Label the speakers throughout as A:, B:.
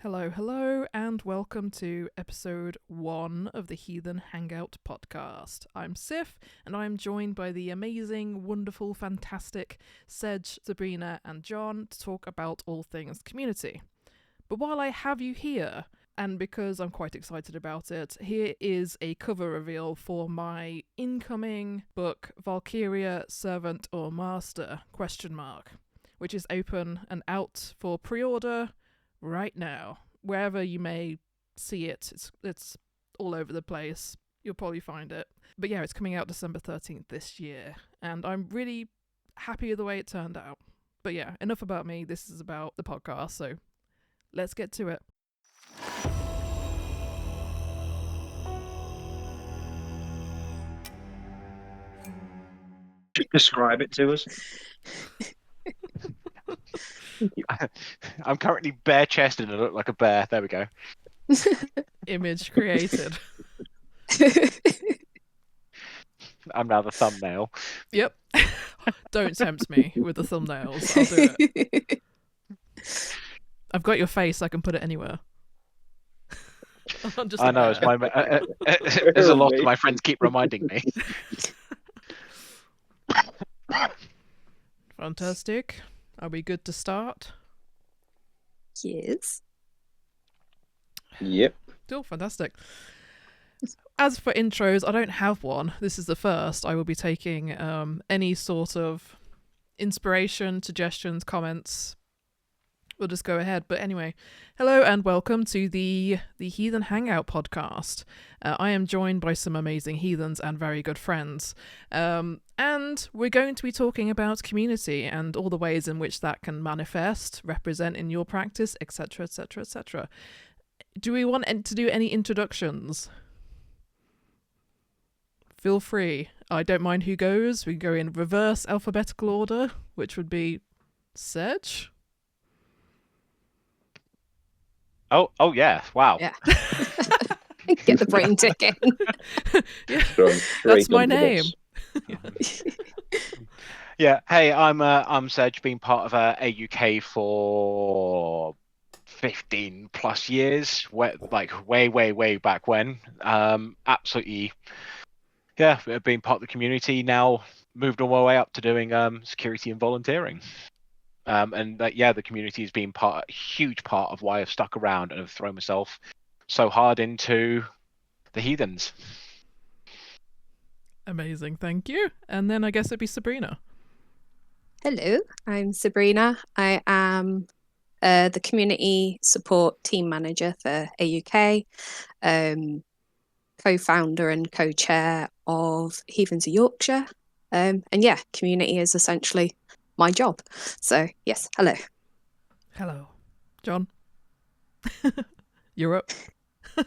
A: Hello, and welcome to episode 1 of the Heathen Hangout Podcast. I'm Sif, and I'm joined by the amazing, wonderful, fantastic Sedge, Sabrina, and John to talk about all things community. But while I have you here, and because I'm quite excited about it, here is a cover reveal for my incoming book, Valkyria, Servant or Master, ? Which is open and out for pre-order right now. Wherever you may see it, it's all over the place. You'll probably find it. But yeah, it's coming out December 13th this year, and I'm really happy with the way it turned out. But yeah, enough about me. This is about the podcast, so let's get to it.
B: Describe it to us.
C: I'm currently bare-chested and I look like a bear. There we go.
A: Image created.
C: I'm now the thumbnail.
A: Yep. Don't tempt me with the thumbnails. I'll do it. I've got your face. I can put it anywhere.
C: I know. As a lot of my friends keep reminding me.
A: Fantastic. Are we good to start?
D: Yes.
B: Yep.
A: Cool, fantastic. As for intros, I don't have one. This is the first. I will be taking any sort of inspiration, suggestions, comments. We'll just go ahead. But anyway, hello and welcome to the Heathen Hangout Podcast. I am joined by some amazing heathens and very good friends. And we're going to be talking about community and all the ways in which that can manifest, represent in your practice, etc., etc., etc. Do we want to do any introductions? Feel free. I don't mind who goes. We go in reverse alphabetical order, which would be Sedge.
C: Oh yeah! Wow.
D: Yeah. Get the brain ticking.
A: Yeah, that's my name.
C: Yeah. Hey, I'm Sedge. Been part of AUK for 15 plus years. Way back when. Absolutely. Yeah, being part of the community now. Moved all my way up to doing security and volunteering. The community has been a huge part of why I've stuck around and have thrown myself so hard into the Heathens.
A: Amazing, thank you. And then I guess it'd be Sabrina.
D: Hello, I'm Sabrina. I am the community support team manager for AUK, co-founder and co-chair of Heathens of Yorkshire. And yeah, community is essentially my job. So yes, hello.
A: Hello. John? You're up.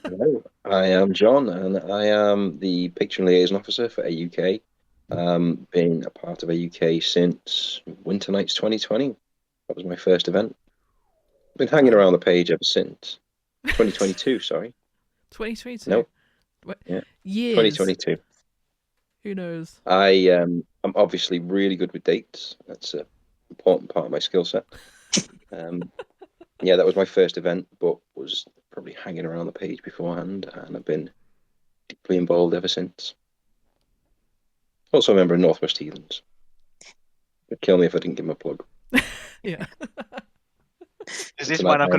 B: Hello, I am John, and I am the Picture and Liaison Officer for AUK. Been a part of AUK since Winter Nights 2020. That was my first event. Been hanging around the page ever since. 2022, sorry.
A: 2022?
B: Nope.
A: What?
B: Yeah.
A: Years?
B: 2022.
A: Who knows?
B: I'm obviously really good with dates. That's an important part of my skill set. Yeah, that was my first event, but was probably hanging around the page beforehand, and I've been deeply involved ever since. Also a member of Northwest Heathens. It'd kill me if I didn't give him a plug.
A: Yeah.
C: Does this mean I've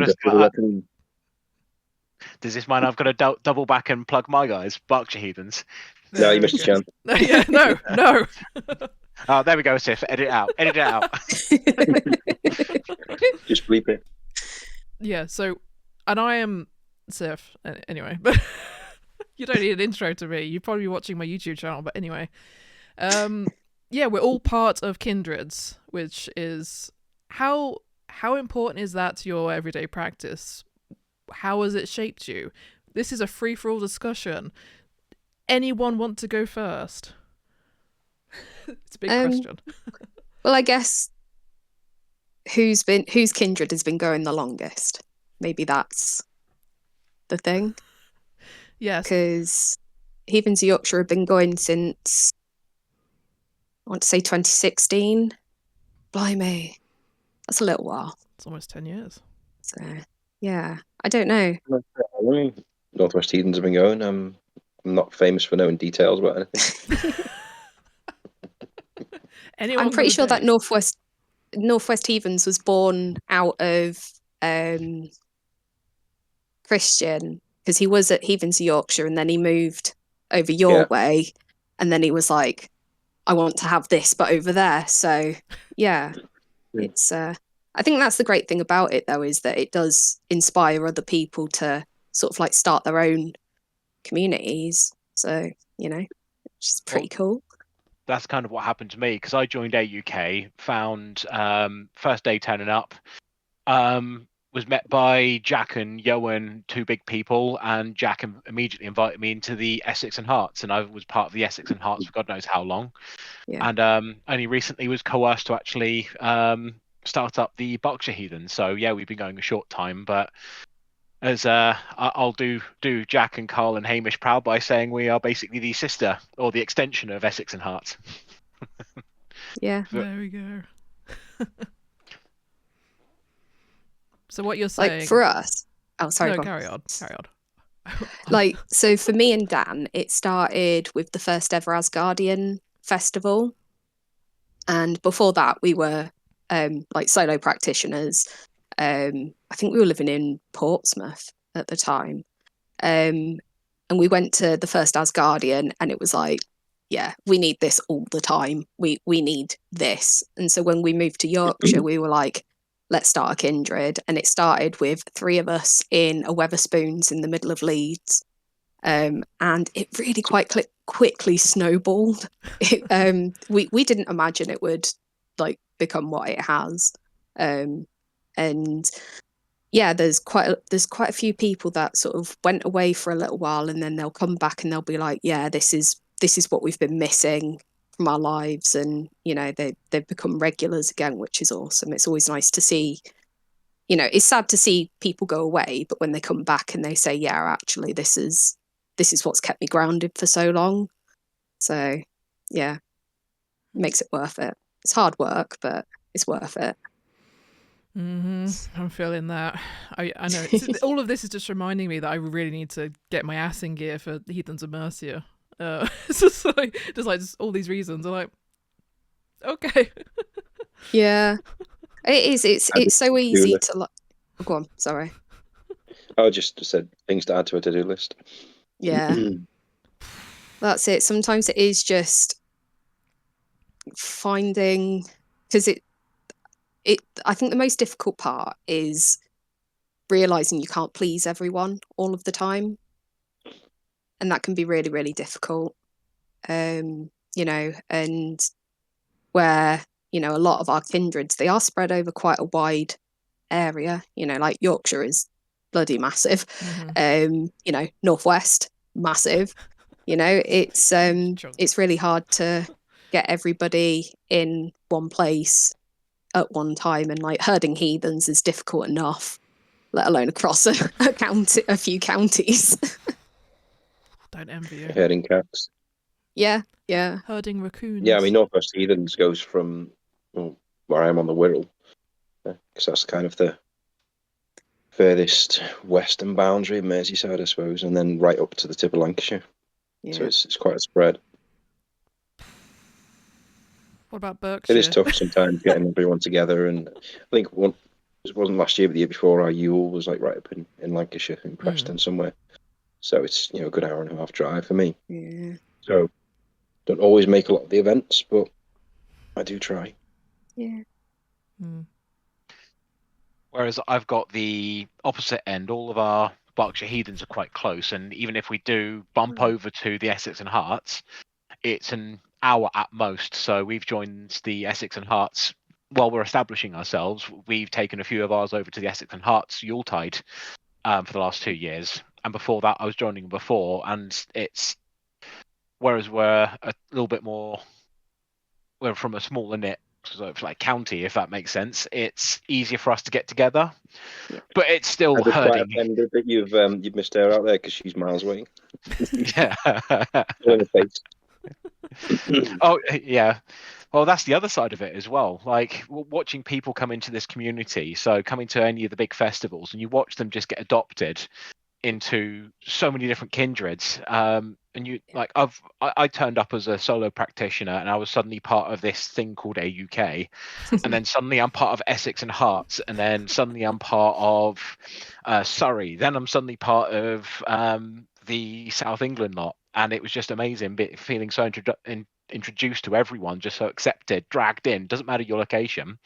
C: got to double back and plug my guys, Berkshire Heathens?
B: No, you missed a chance.
A: Yeah, no.
C: Oh, there we go, Sif. Edit it out.
B: Just bleep it.
A: Yeah, so, and I am Sif, anyway, but you don't need an intro to me. You're probably watching my YouTube channel, but anyway. Yeah, we're all part of Kindreds, which is, how important is that to your everyday practice? How has it shaped you? This is a free-for-all discussion. Anyone want to go first? It's a big question.
D: Well, I guess whose Kindred has been going the longest? Maybe that's the thing.
A: Yes.
D: Because Heathens of Yorkshire have been going since, I want to say 2016. Blimey. That's a little while.
A: It's almost 10 years.
D: So Yeah, I don't know.
B: Northwest Heathens have been going. I'm not famous for knowing details about anything.
A: Anyone
D: I'm pretty
A: got a
D: sure that
A: date?
D: Northwest Heathens was born out of Christian, because he was at Heathens Yorkshire and then he moved over your way, and then he was like, I want to have this but over there. So yeah, it's I think that's the great thing about it though, is that it does inspire other people to sort of like start their own communities. So, you know, which is pretty cool.
C: That's kind of what happened to me, because I joined AUK, found first day turning up, was met by Jack and Yoan, two big people, and Jack immediately invited me into the Essex and Hearts, and I was part of the Essex and Hearts for God knows how long.
D: Yeah.
C: And only recently was coerced to actually start up the Berkshire Heathen. So yeah, we've been going a short time, but as I'll do Jack and Carl and Hamish proud by saying we are basically the sister or the extension of Essex and Hearts.
D: Yeah.
A: There we go. So what you're saying,
D: Like for us, oh sorry,
A: no,
D: go on.
A: carry on.
D: Like, so for me and Dan, it started with the first ever Asgardian festival, and before that we were like solo practitioners. I think we were living in Portsmouth at the time, and we went to the first Asgardian, and it was like, yeah, we need this all the time. We need this. And so when we moved to Yorkshire, we were like, let's start a Kindred. And it started with 3 of us in a Weatherspoons in the middle of Leeds. And it really quite quickly snowballed. We didn't imagine it would like become what it has. And yeah, there's quite a few people that sort of went away for a little while, and then they'll come back and they'll be like, yeah, this is what we've been missing from our lives, and you know, they've become regulars again, which is awesome. It's always nice to see, you know, it's sad to see people go away, but when they come back and they say, yeah, actually this is what's kept me grounded for so long. So yeah, it makes it worth it. It's hard work, but it's worth it.
A: I'm feeling that. I know. All of this is just reminding me that I really need to get my ass in gear for Heathens of Mercia. It's just like all these reasons. I'm like, okay.
D: Yeah, it is. It's so easy to like. Oh, go on. Sorry.
B: I just said things to add to a to-do list.
D: Yeah, that's it. Sometimes it is just finding, because I think the most difficult part is realizing you can't please everyone all of the time, and that can be really, really difficult. You know, and where, you know, a lot of our kindreds, they are spread over quite a wide area. You know, like Yorkshire is bloody massive. You know, Northwest, massive. You know, it's really hard to get everybody in one place at one time, and like herding heathens is difficult enough, let alone across a few counties.
A: Don't envy you.
B: Herding cats.
D: Yeah.
A: Herding raccoons.
B: Yeah, I mean, Northwest Heathens goes from where I am on the Wirral, because that's kind of the furthest western boundary of Merseyside, I suppose, and then right up to the tip of Lancashire.
D: Yeah.
B: So it's quite a spread.
A: What about Berkshire?
B: It is tough sometimes getting everyone together, and I think it wasn't last year, but the year before, our Yule was like right up in Lancashire, in Preston somewhere. So it's, you know, a good hour and a half drive for me.
D: Yeah.
B: So don't always make a lot of the events, but I do try.
D: Yeah.
C: Whereas I've got the opposite end. All of our Berkshire Heathens are quite close, and even if we do bump over to the Essex and Hearts, it's an hour at most. So we've joined the Essex and Hearts while we're establishing ourselves. We've taken a few of ours over to the Essex and Hearts Yuletide for the last 2 years, and before that I was joining before, and it's, whereas we're a little bit more, we're from a smaller knit sort of like county, if that makes sense, it's easier for us to get together. But it's still
B: I'm quite
C: herding.
B: offended that you've missed her out there because she's miles away.
C: Yeah.
B: In the face.
C: Oh yeah, Well, that's the other side of it as well. Like watching people come into this community, so coming to any of the big festivals, and you watch them just get adopted into so many different kindreds. And you like I turned up as a solo practitioner, and I was suddenly part of this thing called AUK, and then suddenly I'm part of Essex and Herts, and then suddenly I'm part of Surrey. Then I'm suddenly part of the South England lot, and it was just amazing, feeling so introduced to everyone, just so accepted, dragged in. Doesn't matter your location.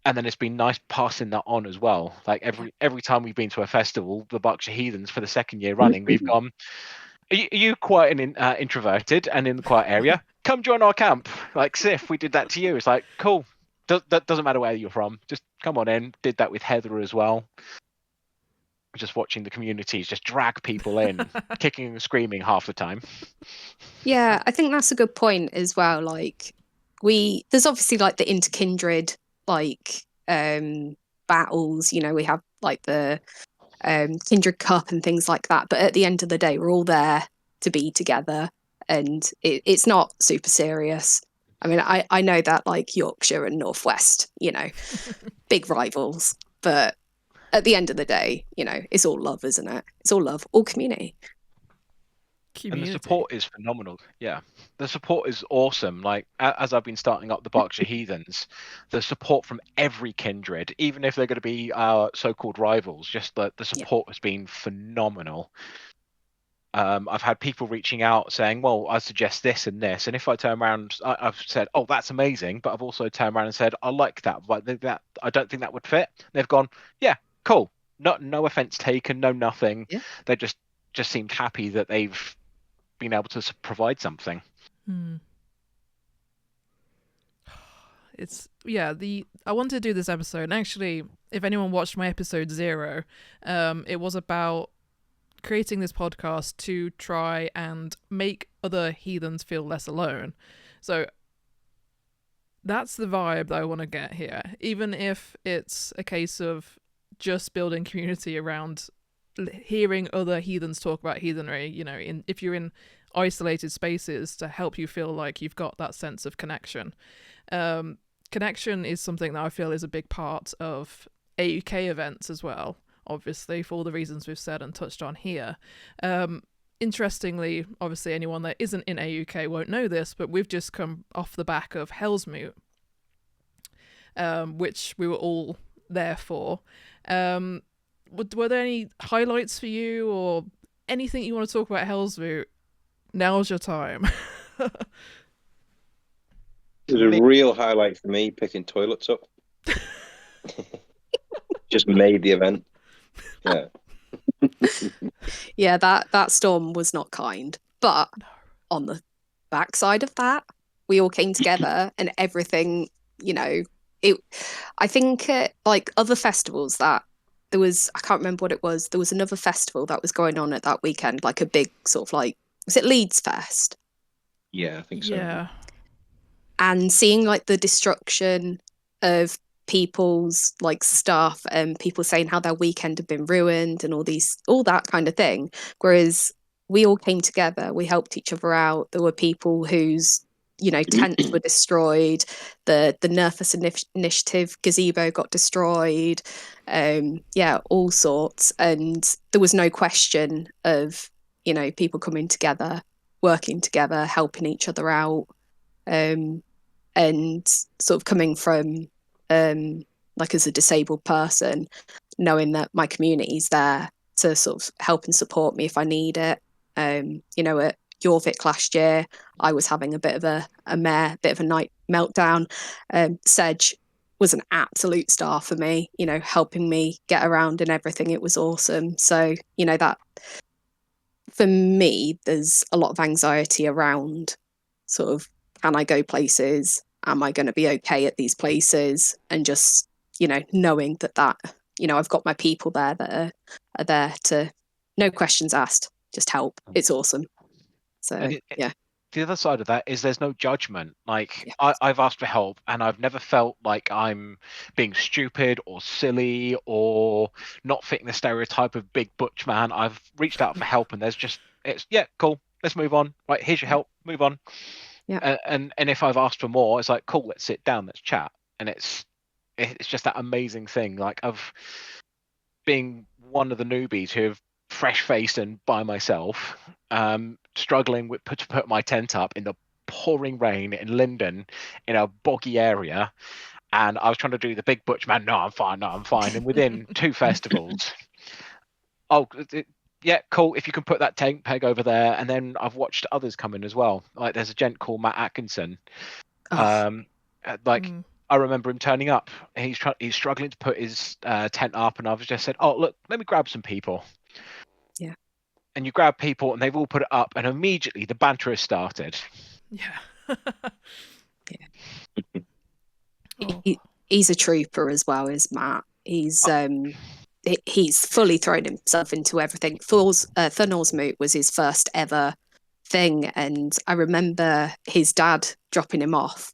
C: And then it's been nice passing that on as well. Like every time we've been to a festival, the Berkshire Heathens for the second year running, we've gone. Are you quite introverted and in the quiet area? Come join our camp. Like Sif, we did that to you. It's like cool. That doesn't matter where you're from. Just come on in. Did that with Heather as well. Just watching the communities just drag people in, kicking and screaming half the time.
D: Yeah, I think that's a good point as well. Like there's obviously like the inter-kindred like battles, we have like the Kindred Cup and things like that, but at the end of the day we're all there to be together, and it's not super serious. I mean, I know that like Yorkshire and Northwest, big rivals, but at the end of the day, it's all love, isn't it? It's all love, all community.
C: And the support is phenomenal. Yeah, the support is awesome. Like as I've been starting up the Berkshire Heathens, the support from every kindred, even if they're going to be our so-called rivals, just the support has been phenomenal. I've had people reaching out saying, well, I suggest this and this, and if I turn around, I've said, oh, that's amazing, but I've also turned around and said, I like that, but that I don't think that would fit. They've gone, yeah, cool, no offense taken, no nothing.
D: Yeah.
C: They just seemed happy that they've been able to provide something.
A: I wanted to do this episode, and actually, if anyone watched my episode 0, it was about creating this podcast to try and make other heathens feel less alone. So that's the vibe that I want to get here, even if it's a case of just building community around hearing other heathens talk about heathenry, if you're in isolated spaces, to help you feel like you've got that sense of connection. Connection is something that I feel is a big part of AUK events as well, obviously, for all the reasons we've said and touched on here. Interestingly, obviously anyone that isn't in AUK won't know this, but we've just come off the back of Hellsmoot, which we were all there for. Were there any highlights for you, or anything you want to talk about Hellsmoot? Now's your time.
B: It was a real highlight for me, picking toilets up. Just made the event. Yeah.
D: Yeah, that storm was not kind. But on the backside of that, we all came together and everything, I think like other festivals that there was, I can't remember what it was. There was another festival that was going on at that weekend, like a big sort of like, was it Leeds Fest?
B: Yeah, I think so.
A: Yeah.
D: And seeing like the destruction of people's like stuff and people saying how their weekend had been ruined and all that kind of thing. Whereas we all came together, we helped each other out. There were people whose tents were destroyed. The Nerfus initiative gazebo got destroyed. All sorts. And there was no question of people coming together, working together, helping each other out, and sort of coming from like as a disabled person, knowing that my community's there to sort of help and support me if I need it. At Jorvik last year, I was having a bit of a night meltdown. Sedge was an absolute star for me, helping me get around and everything. It was awesome. So, that for me, there's a lot of anxiety around sort of, can I go places? Am I going to be okay at these places? And just, knowing that I've got my people there that are there to, no questions asked, just help. It's awesome. So, yeah.
C: The other side of that is there's no judgment. Like, yes. I've asked for help and I've never felt like I'm being stupid or silly or not fitting the stereotype of big butch man. I've reached out for help and there's just, cool, let's move on. Right, here's your help, move on. And if I've asked for more, it's like, cool, let's sit down, let's chat. And it's just that amazing thing, like, of being one of the newbies who have fresh-faced and by myself, struggling to put my tent up in the pouring rain in Linden in a boggy area, and I was trying to do the big butch man, no I'm fine, and within 2 festivals, yeah, cool, if you can put that tent peg over there. And then I've watched others come in as well, like there's a gent called Matt Atkinson. I remember him turning up. He's struggling to put his tent up, and I've just said, "Oh, look, let me grab some people."
D: Yeah.
C: And you grab people, and they've all put it up, and immediately the banter has started.
A: Yeah.
D: He's a trooper as well, is Matt. He's fully thrown himself into everything. Thunel's Moot was his first ever thing, and I remember his dad dropping him off,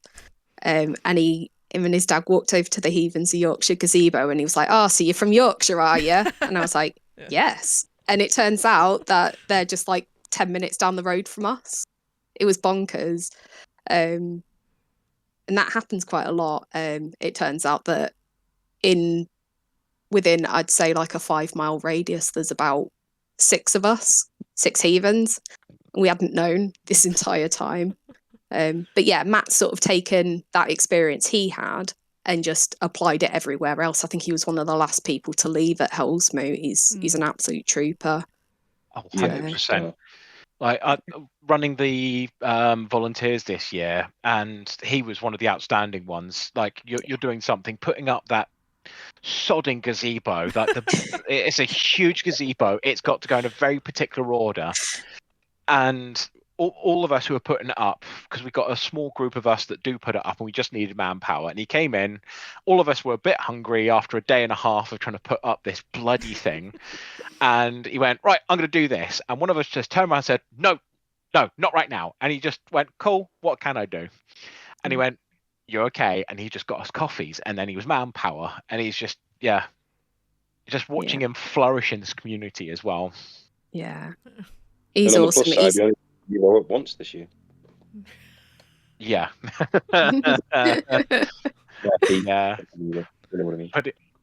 D: and him and his dad walked over to the Heathens of Yorkshire gazebo, and he was like, "Oh, so you're from Yorkshire, are you?" And I was like,
A: Yeah.
D: "Yes." And it turns out that they're just like 10 minutes down the road from us. It was bonkers. And that happens quite a lot. It turns out that within, I'd say, like a 5-mile radius, there's about 6 of us, 6 Heathens. We hadn't known this entire time. But yeah, Matt's sort of taken that experience he had and just applied it everywhere else. I think he was one of the last people to leave at Hellsmoot. He's an absolute trooper.
C: Oh, 100%. Like, running the volunteers this year, and he was one of the outstanding ones. Like, you're doing something, putting up that sodding gazebo. It's a huge gazebo. It's got to go in a very particular order, and all of us who are putting it up, because we've got a small group of us that do put it up, and we just needed manpower. And he came in, all of us were a bit hungry after a day and a half of trying to put up this bloody thing. And he went, "Right, I'm going to do this." And one of us just turned around and said, no, not right now. And he just went, "Cool, what can I do?" And he went, "You're okay." And he just got us coffees, and then he was manpower. And he's just, watching him flourish in this community as well.
D: Yeah. He's
B: and on
D: awesome.
B: The plus side, you were up once this year.
C: Yeah.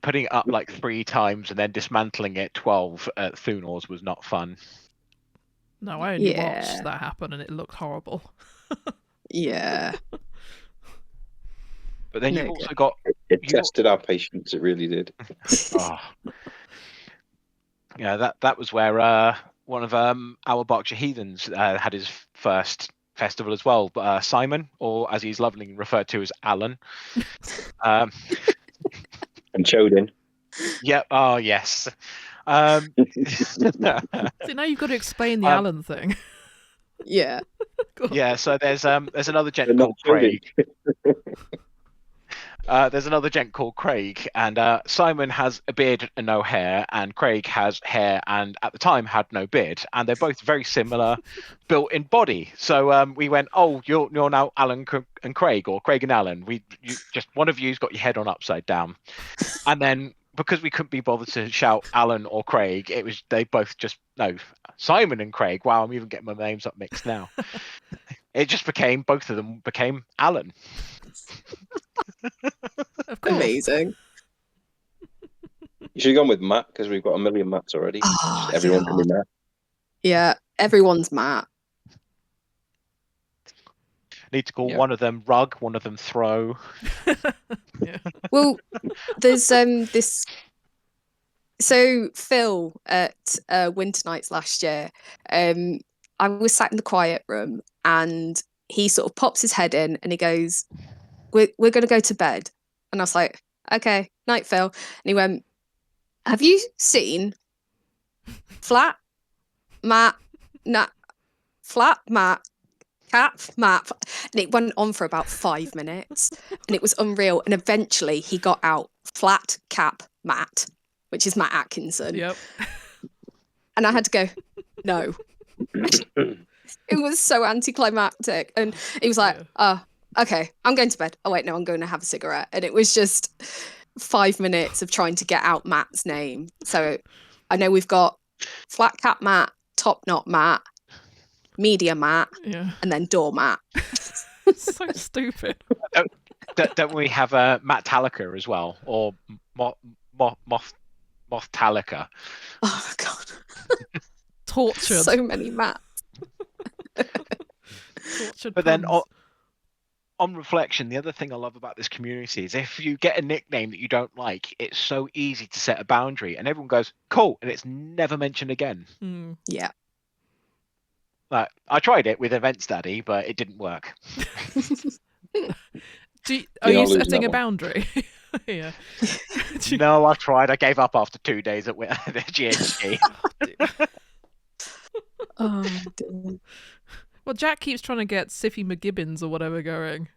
C: Putting it up like 3 times and then dismantling it 12 at Thunors was not fun.
A: No, I only watched that happen, and it looked horrible.
D: Yeah.
C: But then you've also got...
B: It tested our patience, it really did.
C: Yeah, that was where one of our Berkshire Heathens had his first festival as well. Simon, or as he's lovingly referred to as Alan.
B: And Chodin.
C: Yep. Oh, yes.
A: See, now you've got to explain the Alan thing.
D: Yeah.
C: Yeah, so there's another gent called Craig. There's another gent called Craig, and Simon has a beard and no hair, and Craig has hair and at the time had no beard, and they're both very similar built in body. So we went, "Oh, you're now Alan and Craig, or Craig and Alan. You just one of you's got your head on upside down." And then because we couldn't be bothered to shout Alan or Craig, they both just Simon and Craig. Wow, I'm even getting my names up mixed now. It just became, both of them became Alan.
D: Amazing.
B: You should have gone with Matt, because we've got a million Matts already.
D: Oh,
B: everyone can be Matt.
D: Yeah, everyone's Matt.
C: Need to call one of them Rug, one of them Throw.
A: Yeah.
D: Well, there's this. So Phil at Winter Nights last year, I was sat in the quiet room, and he sort of pops his head in, and he goes, "We're going to go to bed." And I was like, "Okay, night, Phil." And he went, "Have you seen Flat Matt, Flat Matt, Cap Map?" And it went on for about 5 minutes, and it was unreal. And eventually he got out Flat Cap Matt, which is Matt Atkinson.
A: Yep.
D: And I had to go, "No." It was so anticlimactic. And he was like, "Okay, I'm going to bed. Oh, wait, no, I'm going to have a cigarette." And it was just 5 minutes of trying to get out Matt's name. So I know we've got Flat Cap Matt, Top Knot Matt, media mat,
A: Yeah.
D: and then doormat.
A: So stupid.
C: Don't we have Matt Talica as well, or Moth Talica?
D: Oh god,
A: Tortured.
D: so many mats.
A: Tortured.
C: But then
A: puns.
C: on reflection, the other thing I love about this community is if you get a nickname that you don't like, it's so easy to set a boundary, and everyone goes cool, and it's never mentioned again.
D: Yeah.
C: Like, I tried it with Events Daddy, but it didn't work.
A: Are you
B: not losing
A: setting
B: that
A: a
B: one.
A: boundary? Yeah.
C: No, I tried. I gave up after 2 days at the GHG.
D: Oh dear.
A: Well, Jack keeps trying to get Siffy McGibbons or whatever going.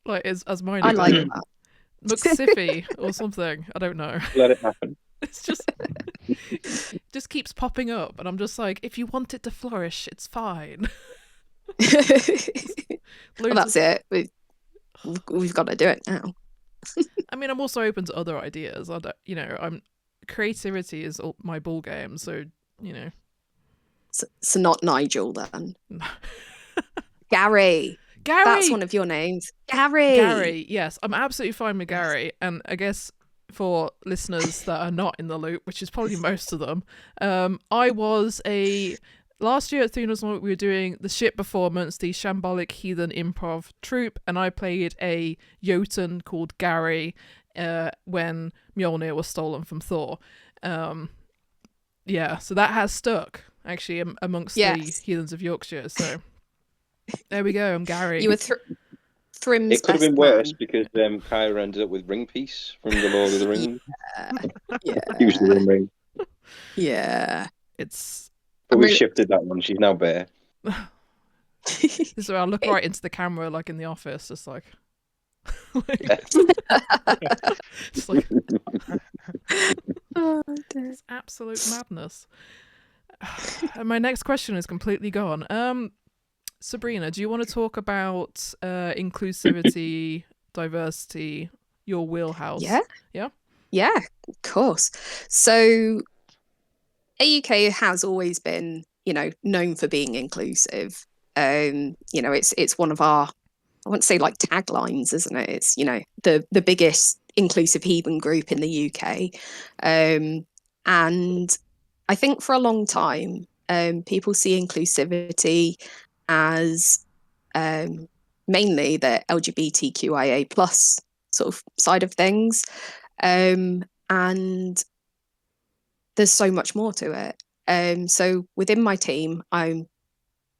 A: Like, as mine.
D: I like that.
A: McSiffy or something. I don't know.
B: Let it happen.
A: It's just keeps popping up, and I'm just like, if you want it to flourish, it's fine.
D: Well, that's it. We've got to do it now.
A: I mean, I'm also open to other ideas. I don't, I'm creativity is my ball game, so
D: So not Nigel then. Gary.
A: Gary.
D: That's one of your names. Gary.
A: Gary. Yes, I'm absolutely fine with Gary, and I guess for listeners that are not in the loop, which is probably most of them, I was last year at Thuna's Night, we were doing the ship performance, the Shambolic Heathen Improv Troupe, and I played a Jotun called Gary when Mjolnir was stolen from Thor. Yeah, so that has stuck, actually, amongst the Heathens of Yorkshire, so there we go, I'm Gary.
D: You were Thrim's
B: It could have
D: best
B: been worse
D: man.
B: because Kyra ended up with Ring Piece from the Lord of the Rings.
D: Yeah.
B: He was the Ring Ring.
D: Yeah.
A: It's...
B: But we've shifted that one. She's now Bear.
A: This is where I look right into the camera, like in the office, just like... just like...
D: Oh, dear.
A: It's absolute madness. And my next question is completely gone. Sabrina, do you want to talk about inclusivity, diversity, your wheelhouse?
D: Yeah, of course. So AUK has always been, known for being inclusive. It's one of our, I won't say like taglines, isn't it? It's, the biggest inclusive heathen group in the UK. And I think for a long time, people see inclusivity as mainly the LGBTQIA plus sort of side of things. And there's so much more to it. So within my team, I'm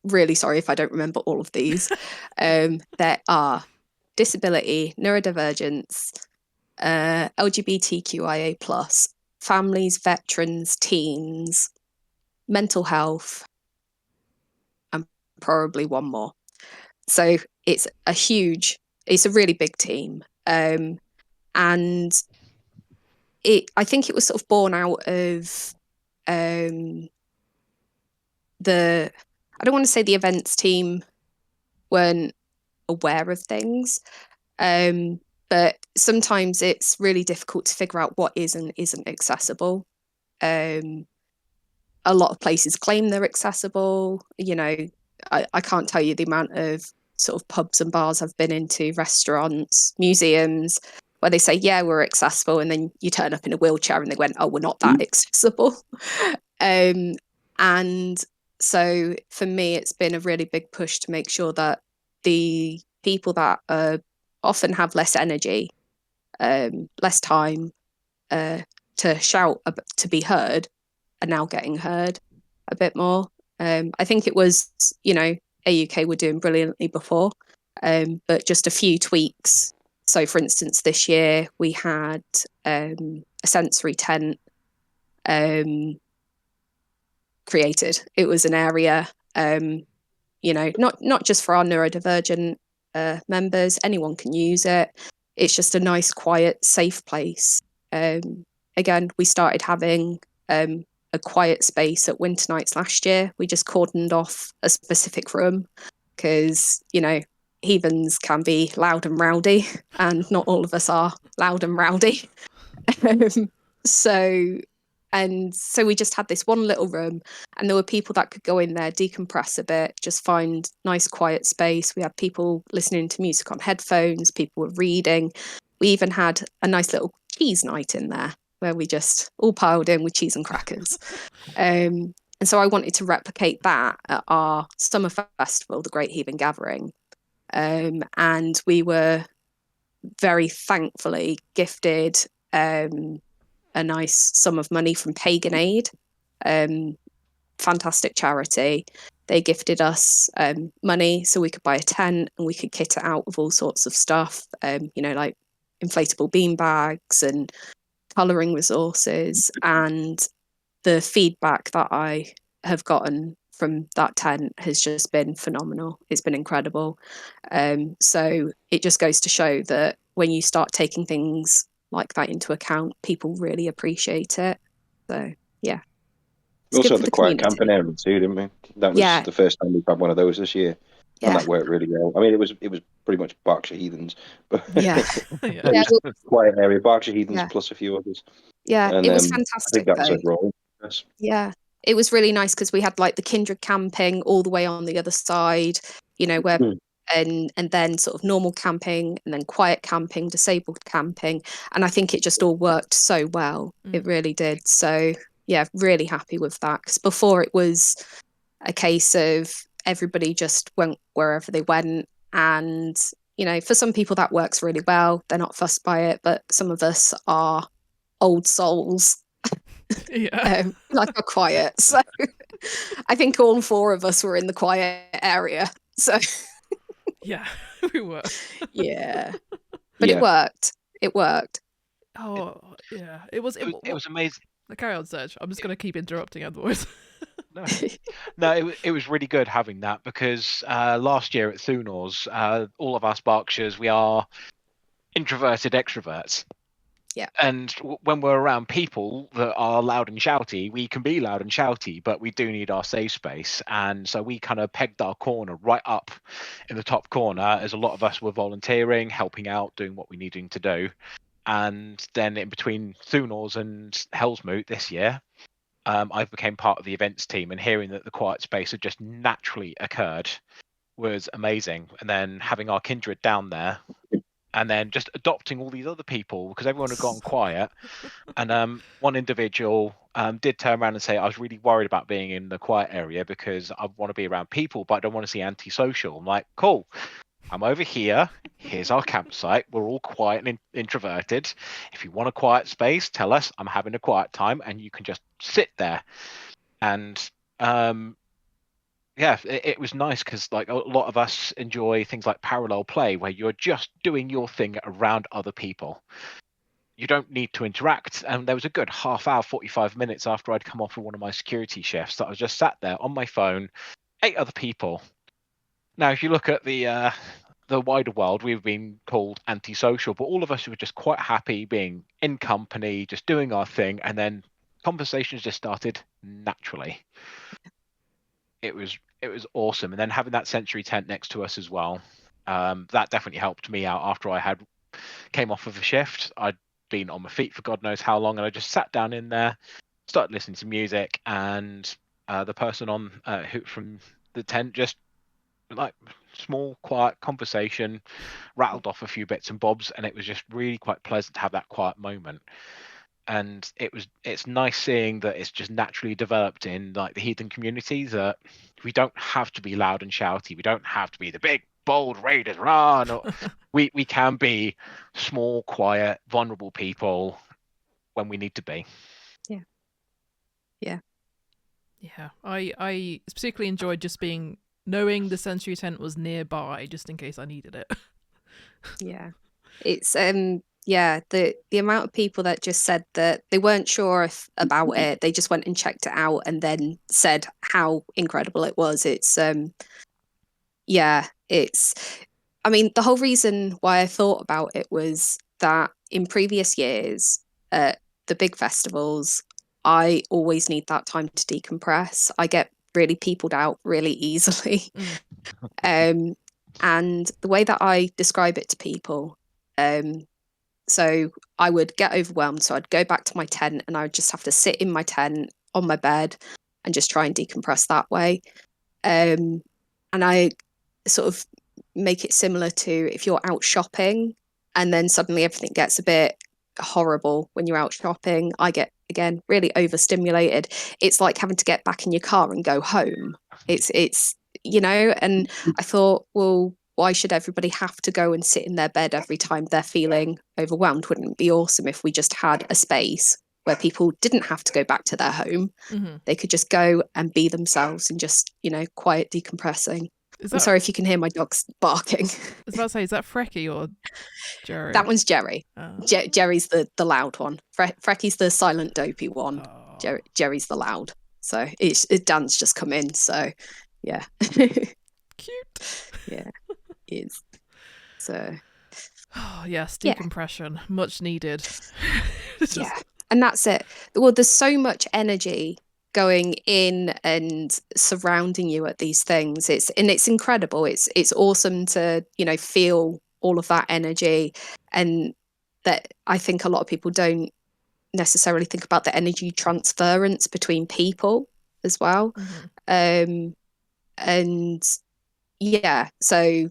D: really sorry if I don't remember all of these. There are disability, neurodivergence, LGBTQIA plus, families, veterans, teens, mental health, and probably one more. So it's a really big team. And I think it was sort of born out of I don't want to say the events team weren't aware of things, but sometimes it's really difficult to figure out what is and isn't accessible. A lot of places claim they're accessible. I can't tell you the amount of sort of pubs and bars I've been into, restaurants, museums, where they say, yeah, we're accessible, and then you turn up in a wheelchair and they went, oh, we're not that accessible. And so for me, it's been a really big push to make sure that the people that often have less energy, less time to shout, to be heard, are now getting heard a bit more. I think it was, AUK were doing brilliantly before, but just a few tweaks. So, for instance, this year we had a sensory tent created. It was an area, not just for our neurodivergent members. Anyone can use it. It's just a nice, quiet, safe place. Again, we started having a quiet space at Winter Nights last year. We just cordoned off a specific room because, heathens can be loud and rowdy, and not all of us are loud and rowdy. So And so we just had this one little room, and there were people that could go in there, decompress a bit, just find nice quiet space. We had people listening to music on headphones, people were reading. We even had a nice little cheese night in there where we just all piled in with cheese and crackers. And so I wanted to replicate that at our summer festival, the Great Heathen Gathering. And we were very thankfully gifted a nice sum of money from Pagan Aid, fantastic charity. They gifted us money so we could buy a tent and we could kit it out with all sorts of stuff, like inflatable bean bags and colouring resources. And the feedback that I have gotten from that tent has just been phenomenal. It's been incredible. So it just goes to show that when you start taking things like that into account, people really appreciate it. So yeah.
B: We also had the quiet camping area too, didn't we? That was the first time we've had one of those this year. And that worked really well. I mean, it was pretty much Berkshire Heathens, but it was a quiet area, Berkshire Heathens plus a few others.
D: Yeah, and, it was fantastic.
B: I think that was overall. Yes.
D: Yeah, it was really nice because we had like the Kindred camping all the way on the other side, where and then sort of normal camping and then quiet camping, disabled camping, and I think it just all worked so well. It really did. So yeah, really happy with that, because before it was a case of everybody just went wherever they went, and for some people that works really well. They're not fussed by it, but some of us are old souls. Like are quiet. So I think all four of us were in the quiet area. So
A: yeah, we were.
D: Yeah, but it worked. It worked.
A: Oh yeah, it was
C: amazing.
A: Carry on, Sedge. I'm just going to keep interrupting otherwise.
C: No, it was really good having that, because last year at Thunors, all of us Berkshires, we are introverted extroverts.
D: Yeah.
C: And when we're around people that are loud and shouty, we can be loud and shouty, but we do need our safe space. And so we kind of pegged our corner right up in the top corner, as a lot of us were volunteering, helping out, doing what we needed to do. And then in between Thunors and Hellsmoot this year, I became part of the events team, and hearing that the quiet space had just naturally occurred was amazing. And then having our Kindred down there, and then just adopting all these other people, because everyone had gone quiet. And one individual did turn around and say, I was really worried about being in the quiet area because I want to be around people, but I don't want to see antisocial. I'm like, cool. I'm over here. Here's our campsite. We're all quiet and introverted. If you want a quiet space, tell us. I'm having a quiet time, and you can just sit there. And yeah, it was nice, because like a lot of us enjoy things like parallel play, where you're just doing your thing around other people. You don't need to interact. And there was a good half hour, 45 minutes after I'd come off of one of my security shifts that I was just sat there on my phone, 8 other people. Now, if you look at the wider world, we've been called antisocial, but all of us were just quite happy being in company, just doing our thing, and then conversations just started naturally. It was awesome. And then having that sensory tent next to us as well, that definitely helped me out after I came off of a shift. I'd been on my feet for God knows how long, and I just sat down in there, started listening to music, and the person on from the tent just like small quiet conversation, rattled off a few bits and bobs, and it was just really quite pleasant to have that quiet moment. And it's nice seeing that it's just naturally developed in like the heathen community, that we don't have to be loud and shouty, we don't have to be the big bold raiders, run. we can be small, quiet, vulnerable people when we need to be.
D: Yeah
A: I particularly enjoyed just knowing the sensory tent was nearby, just in case I needed it.
D: Yeah, it's the amount of people that just said that they weren't sure about it, they just went and checked it out and then said how incredible it was. It's I mean, the whole reason why I thought about it was that in previous years at the big festivals, I always need that time to decompress. I get really peopled out really easily. And the way that I describe it to people, So I would get overwhelmed. So I'd go back to my tent and I would just have to sit in my tent on my bed and just try and decompress that way. And I sort of make it similar to if you're out shopping and then suddenly everything gets a bit horrible when you're out shopping. I get, again, really overstimulated. It's like having to get back in your car and go home. It's and I thought, well, why should everybody have to go and sit in their bed every time they're feeling overwhelmed? Wouldn't it be awesome if we just had a space where people didn't have to go back to their home?
A: Mm-hmm.
D: They could just go and be themselves and just, quiet decompressing.
A: I'm
D: sorry if you can hear my dogs barking.
A: I was about to say, is that Frecky or Jerry?
D: That one's Jerry.
A: Oh.
D: Jerry's the loud one. Frecky's the silent, dopey one.
A: Oh.
D: Jerry's the loud. So Dan's just come in. So yeah.
A: Cute.
D: Yeah, it is. So.
A: Oh, yes, decompression. Much needed.
D: Yeah, and that's it. Well, there's so much energy going in and surrounding you at these things. It's incredible. It's awesome to feel all of that energy, and that I think a lot of people don't necessarily think about the energy transference between people as well.
A: Mm-hmm.
D: And yeah, so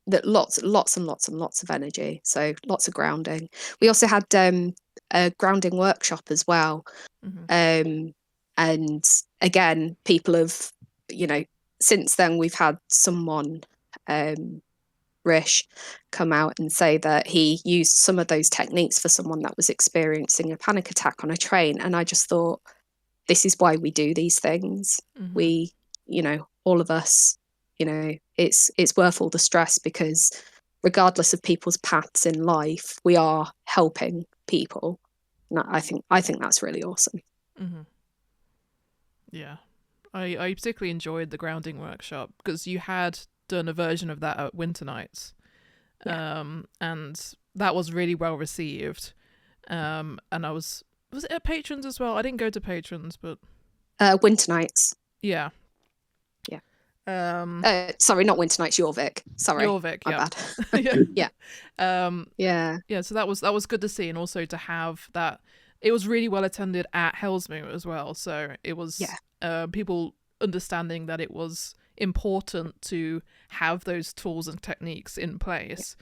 D: that lots and lots of energy. So lots of grounding. We also had a grounding workshop as well.
A: Mm-hmm.
D: And again, people have, since then we've had someone, Rish, come out and say that he used some of those techniques for someone that was experiencing a panic attack on a train. And I just thought, this is why we do these things.
A: Mm-hmm.
D: We, all of us, it's worth all the stress, because regardless of people's paths in life, we are helping people. And I think that's really awesome.
A: Mm-hmm. Yeah, I particularly enjoyed the grounding workshop because you had done a version of that at Winter Nights, and that was really well received. And was it at Patrons as well? I didn't go to Patrons, but
D: Winter Nights.
A: Yeah.
D: Sorry, not Winter Nights. Jorvik. Sorry,
A: Jorvik.
D: My
A: Yeah.
D: bad.
A: Yeah. Yeah. So that was good to see, and also to have that. It was really well attended at Hellsmoot as well. So it was people understanding that it was important to have those tools and techniques in place,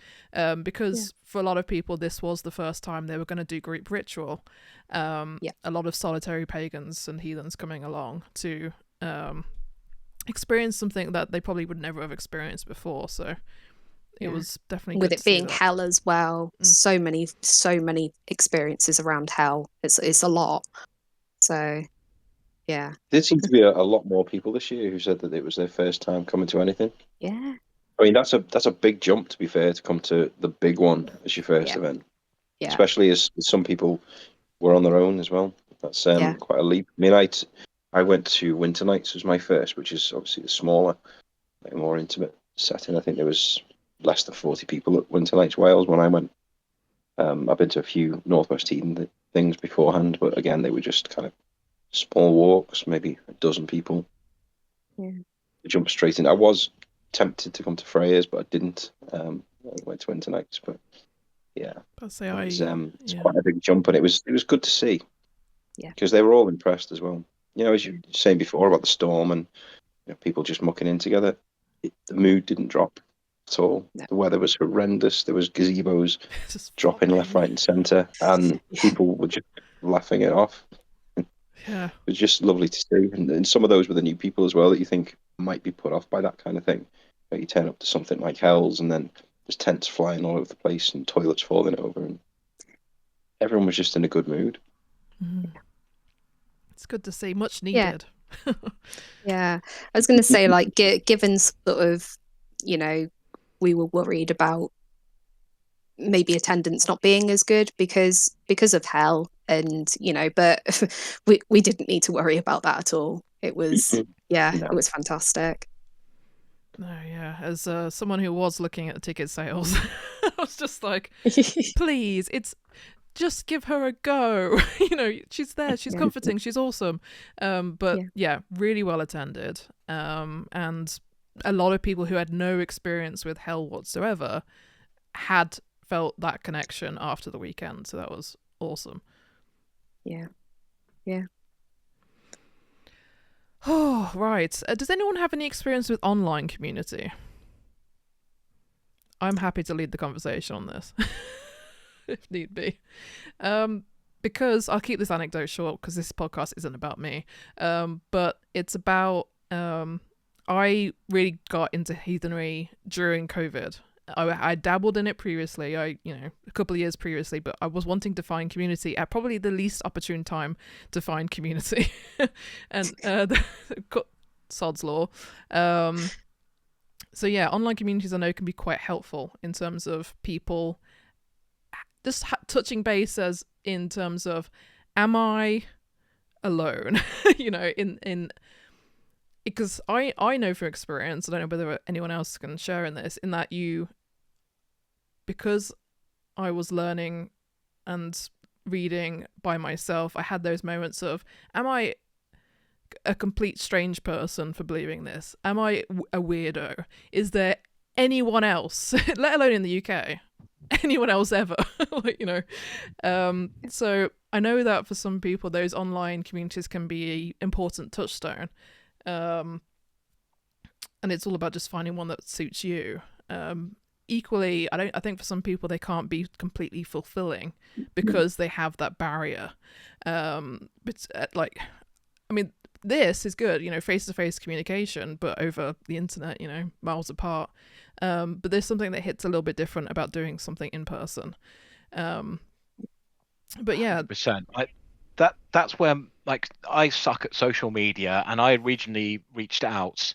A: because for a lot of people this was the first time they were going to do group ritual. A lot of solitary pagans and heathens coming along to experience something that they probably would never have experienced before. So it was definitely
D: with
A: good
D: it
A: to see
D: being
A: that.
D: hell as well. So many experiences around hell. It's a lot. So yeah,
B: There seemed to be a lot more people this year who said that it was their first time coming to anything.
D: Yeah,
B: I mean, that's a big jump, to be fair, to come to the big one as your first event.
D: Yeah.
B: Especially as some people were on their own as well. That's quite a leap. I mean, I went to Winter Nights as my first, which is obviously the smaller, like more intimate setting. I think there was less than 40 people at Winter Nights Wales when I went. I've been to a few Northwest Heathen things beforehand, but again, they were just kind of small walks, maybe a dozen people.
D: Yeah.
B: Jump straight in. I was tempted to come to Freya's, but I didn't. I went to Winter Nights, but yeah, it's quite a big jump, and it was good to see.
D: Yeah,
B: because they were all impressed as well. As you were saying before about the storm and people just mucking in together, the mood didn't drop at all. No. The weather was horrendous. There was gazebos dropping left, right, and centre, and people were just laughing it off.
A: Yeah,
B: it was just lovely to see, and some of those were the new people as well that you think might be put off by that kind of thing. You turn up to something like Hell's, and then there's tents flying all over the place and toilets falling over, and everyone was just in a good mood.
A: Mm-hmm. It's good to see. Much needed.
D: Yeah. I was going to say, like, given sort of, we were worried about maybe attendance not being as good because of hell, and but we didn't need to worry about that at all. It was It was fantastic.
A: No, yeah. As someone who was looking at the ticket sales, I was just like, please, just give her a go. She's there, she's comforting, she's awesome. But really well attended. And a lot of people who had no experience with hell whatsoever had felt that connection after the weekend, so that was awesome.
D: Yeah.
A: Oh, right. Does anyone have any experience with online community? I'm happy to lead the conversation on this, if need be. Because I'll keep this anecdote short because this podcast isn't about me. But it's about I really got into heathenry during COVID. I dabbled in it previously, a couple of years previously, but I was wanting to find community at probably the least opportune time to find community. And sod's law. So yeah, online communities I know can be quite helpful in terms of people just touching base as in terms of, am I alone? in because I know from experience, I don't know whether anyone else can share in this, in that because I was learning and reading by myself, I had those moments of, am I a complete strange person for believing this? Am I a weirdo? Is there anyone else, let alone in the UK, anyone else ever? So I know that for some people those online communities can be an important touchstone, and it's all about just finding one that suits you. Equally, I think for some people they can't be completely fulfilling because they have that barrier. This is good, face-to-face communication, but over the internet, miles apart. But there's something that hits a little bit different about doing something in person. But yeah,
C: 100%. That's where I suck at social media, and I originally reached out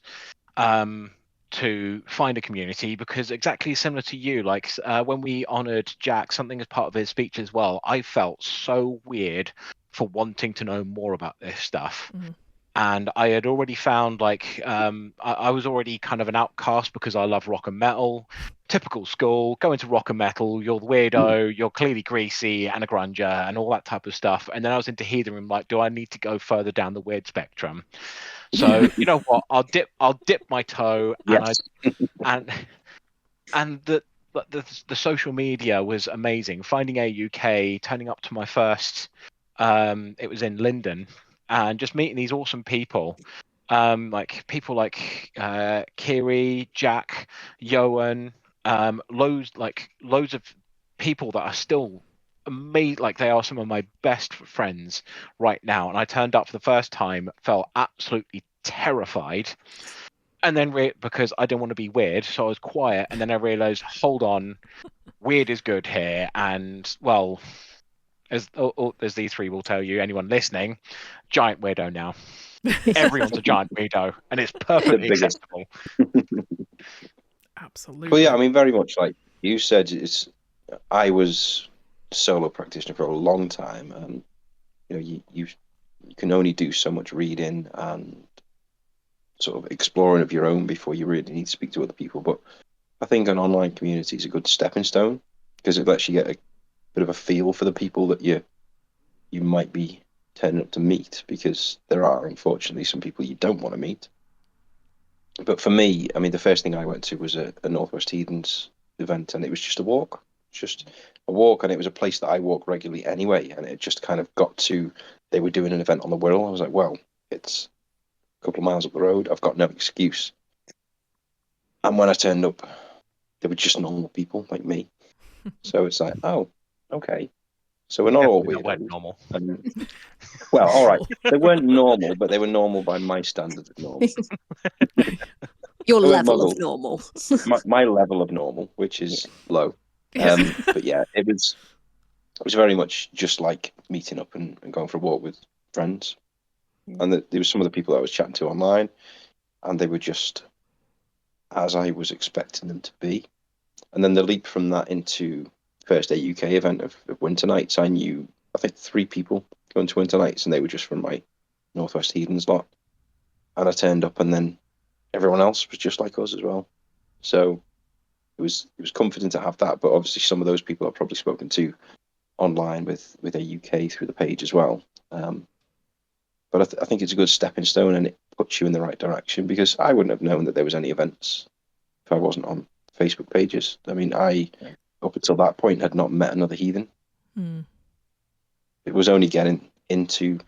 C: to find a community because exactly similar to you, when we honoured Jack, something as part of his speech as well, I felt so weird for wanting to know more about this stuff.
A: Mm-hmm.
C: And I had already found I was already kind of an outcast because I love rock and metal. Typical school, go into rock and metal, you're the weirdo, you're clearly greasy and a grunger and all that type of stuff. And then I was into heathen, do I need to go further down the weird spectrum? So you know what? I'll dip my toe,
B: Yes.
C: and the social media was amazing. Finding AUK, turning up to my first, it was in Linden, and just meeting these awesome people, people like Kiri, Jack, Yoan, loads of people that are still amazing. They are some of my best friends right now. And I turned up for the first time, felt absolutely terrified, and then because I didn't want to be weird, so I was quiet. And then I realized, hold on, weird is good here. And well, as these three will tell you, anyone listening, giant weirdo now. Everyone's a giant weirdo, and it's perfectly acceptable.
A: Absolutely.
B: Well, yeah, I mean, very much like you said, I was a solo practitioner for a long time, and you can only do so much reading and sort of exploring of your own before you really need to speak to other people. But I think an online community is a good stepping stone because it lets you get a bit of a feel for the people that you might be turning up to meet, because there are unfortunately some people you don't want to meet. But for me, I mean, the first thing I went to was a Northwest Heathens event, and it was just a walk, and it was a place that I walk regularly anyway, and it just kind of got to, they were doing an event on the Wirral. I was like, well, it's a couple of miles up the road, I've got no excuse. And when I turned up, they were just normal people like me. So it's like, oh, okay. So we're not all weird.
C: Normal.
B: Well, all right. They weren't normal, but they were normal by my standard of normal.
D: Your level of normal.
B: my level of normal, which is low. But yeah, it was very much just like meeting up and going for a walk with friends. And there was some of the people I was chatting to online, and they were just as I was expecting them to be. And then the leap from that into first AUK event of Winter Nights, I knew, I think, 3 people going to Winter Nights, and they were just from my Northwest Heathens lot. And I turned up, and then everyone else was just like us as well. So it was comforting to have that. But obviously, some of those people I've probably spoken to online with AUK through the page as well. But I think it's a good stepping stone, and it puts you in the right direction, because I wouldn't have known that there was any events if I wasn't on Facebook pages. I mean, I up until that point had not met another heathen.
A: Mm.
B: It was only getting into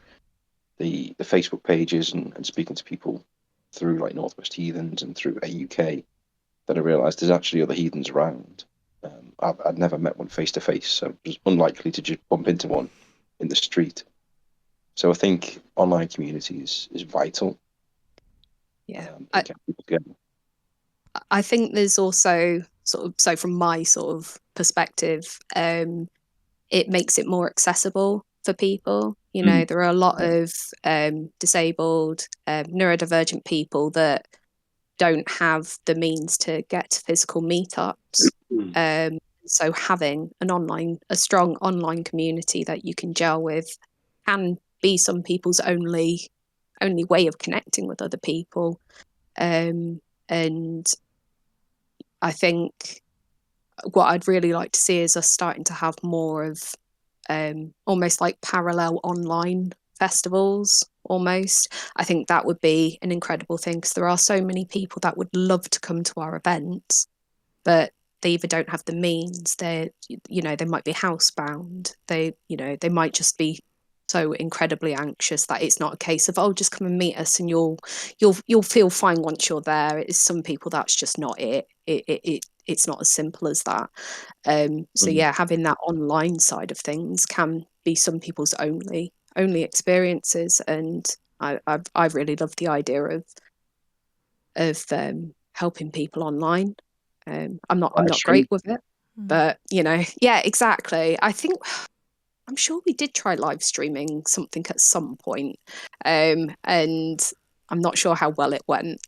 B: the Facebook pages and speaking to people through like Northwest Heathens and through AUK that I realised there's actually other heathens around. I'd never met one face to face, so it was unlikely to just bump into one in the street. So I think online community is vital.
D: Yeah.
B: I
D: I think there's also so from my sort of perspective, it makes it more accessible for people. You know, there are a lot of disabled, neurodivergent people that don't have the means to get to physical meetups. So having a strong online community that you can gel with can be some people's only way of connecting with other people. And I think what I'd really like to see is us starting to have more of almost like parallel online festivals almost. I think that would be an incredible thing because there are so many people that would love to come to our events, but they either don't have the means, they might be housebound, they might just be so incredibly anxious that it's not a case of, oh, just come and meet us and you'll feel fine once you're there. It's some people that's just not it's not as simple as that. So yeah, having that online side of things can be some people's only experiences, and I really love the idea of helping people online. I'm not great with it, but yeah, exactly. I'm sure we did try live streaming something at some point, and I'm not sure how well it went.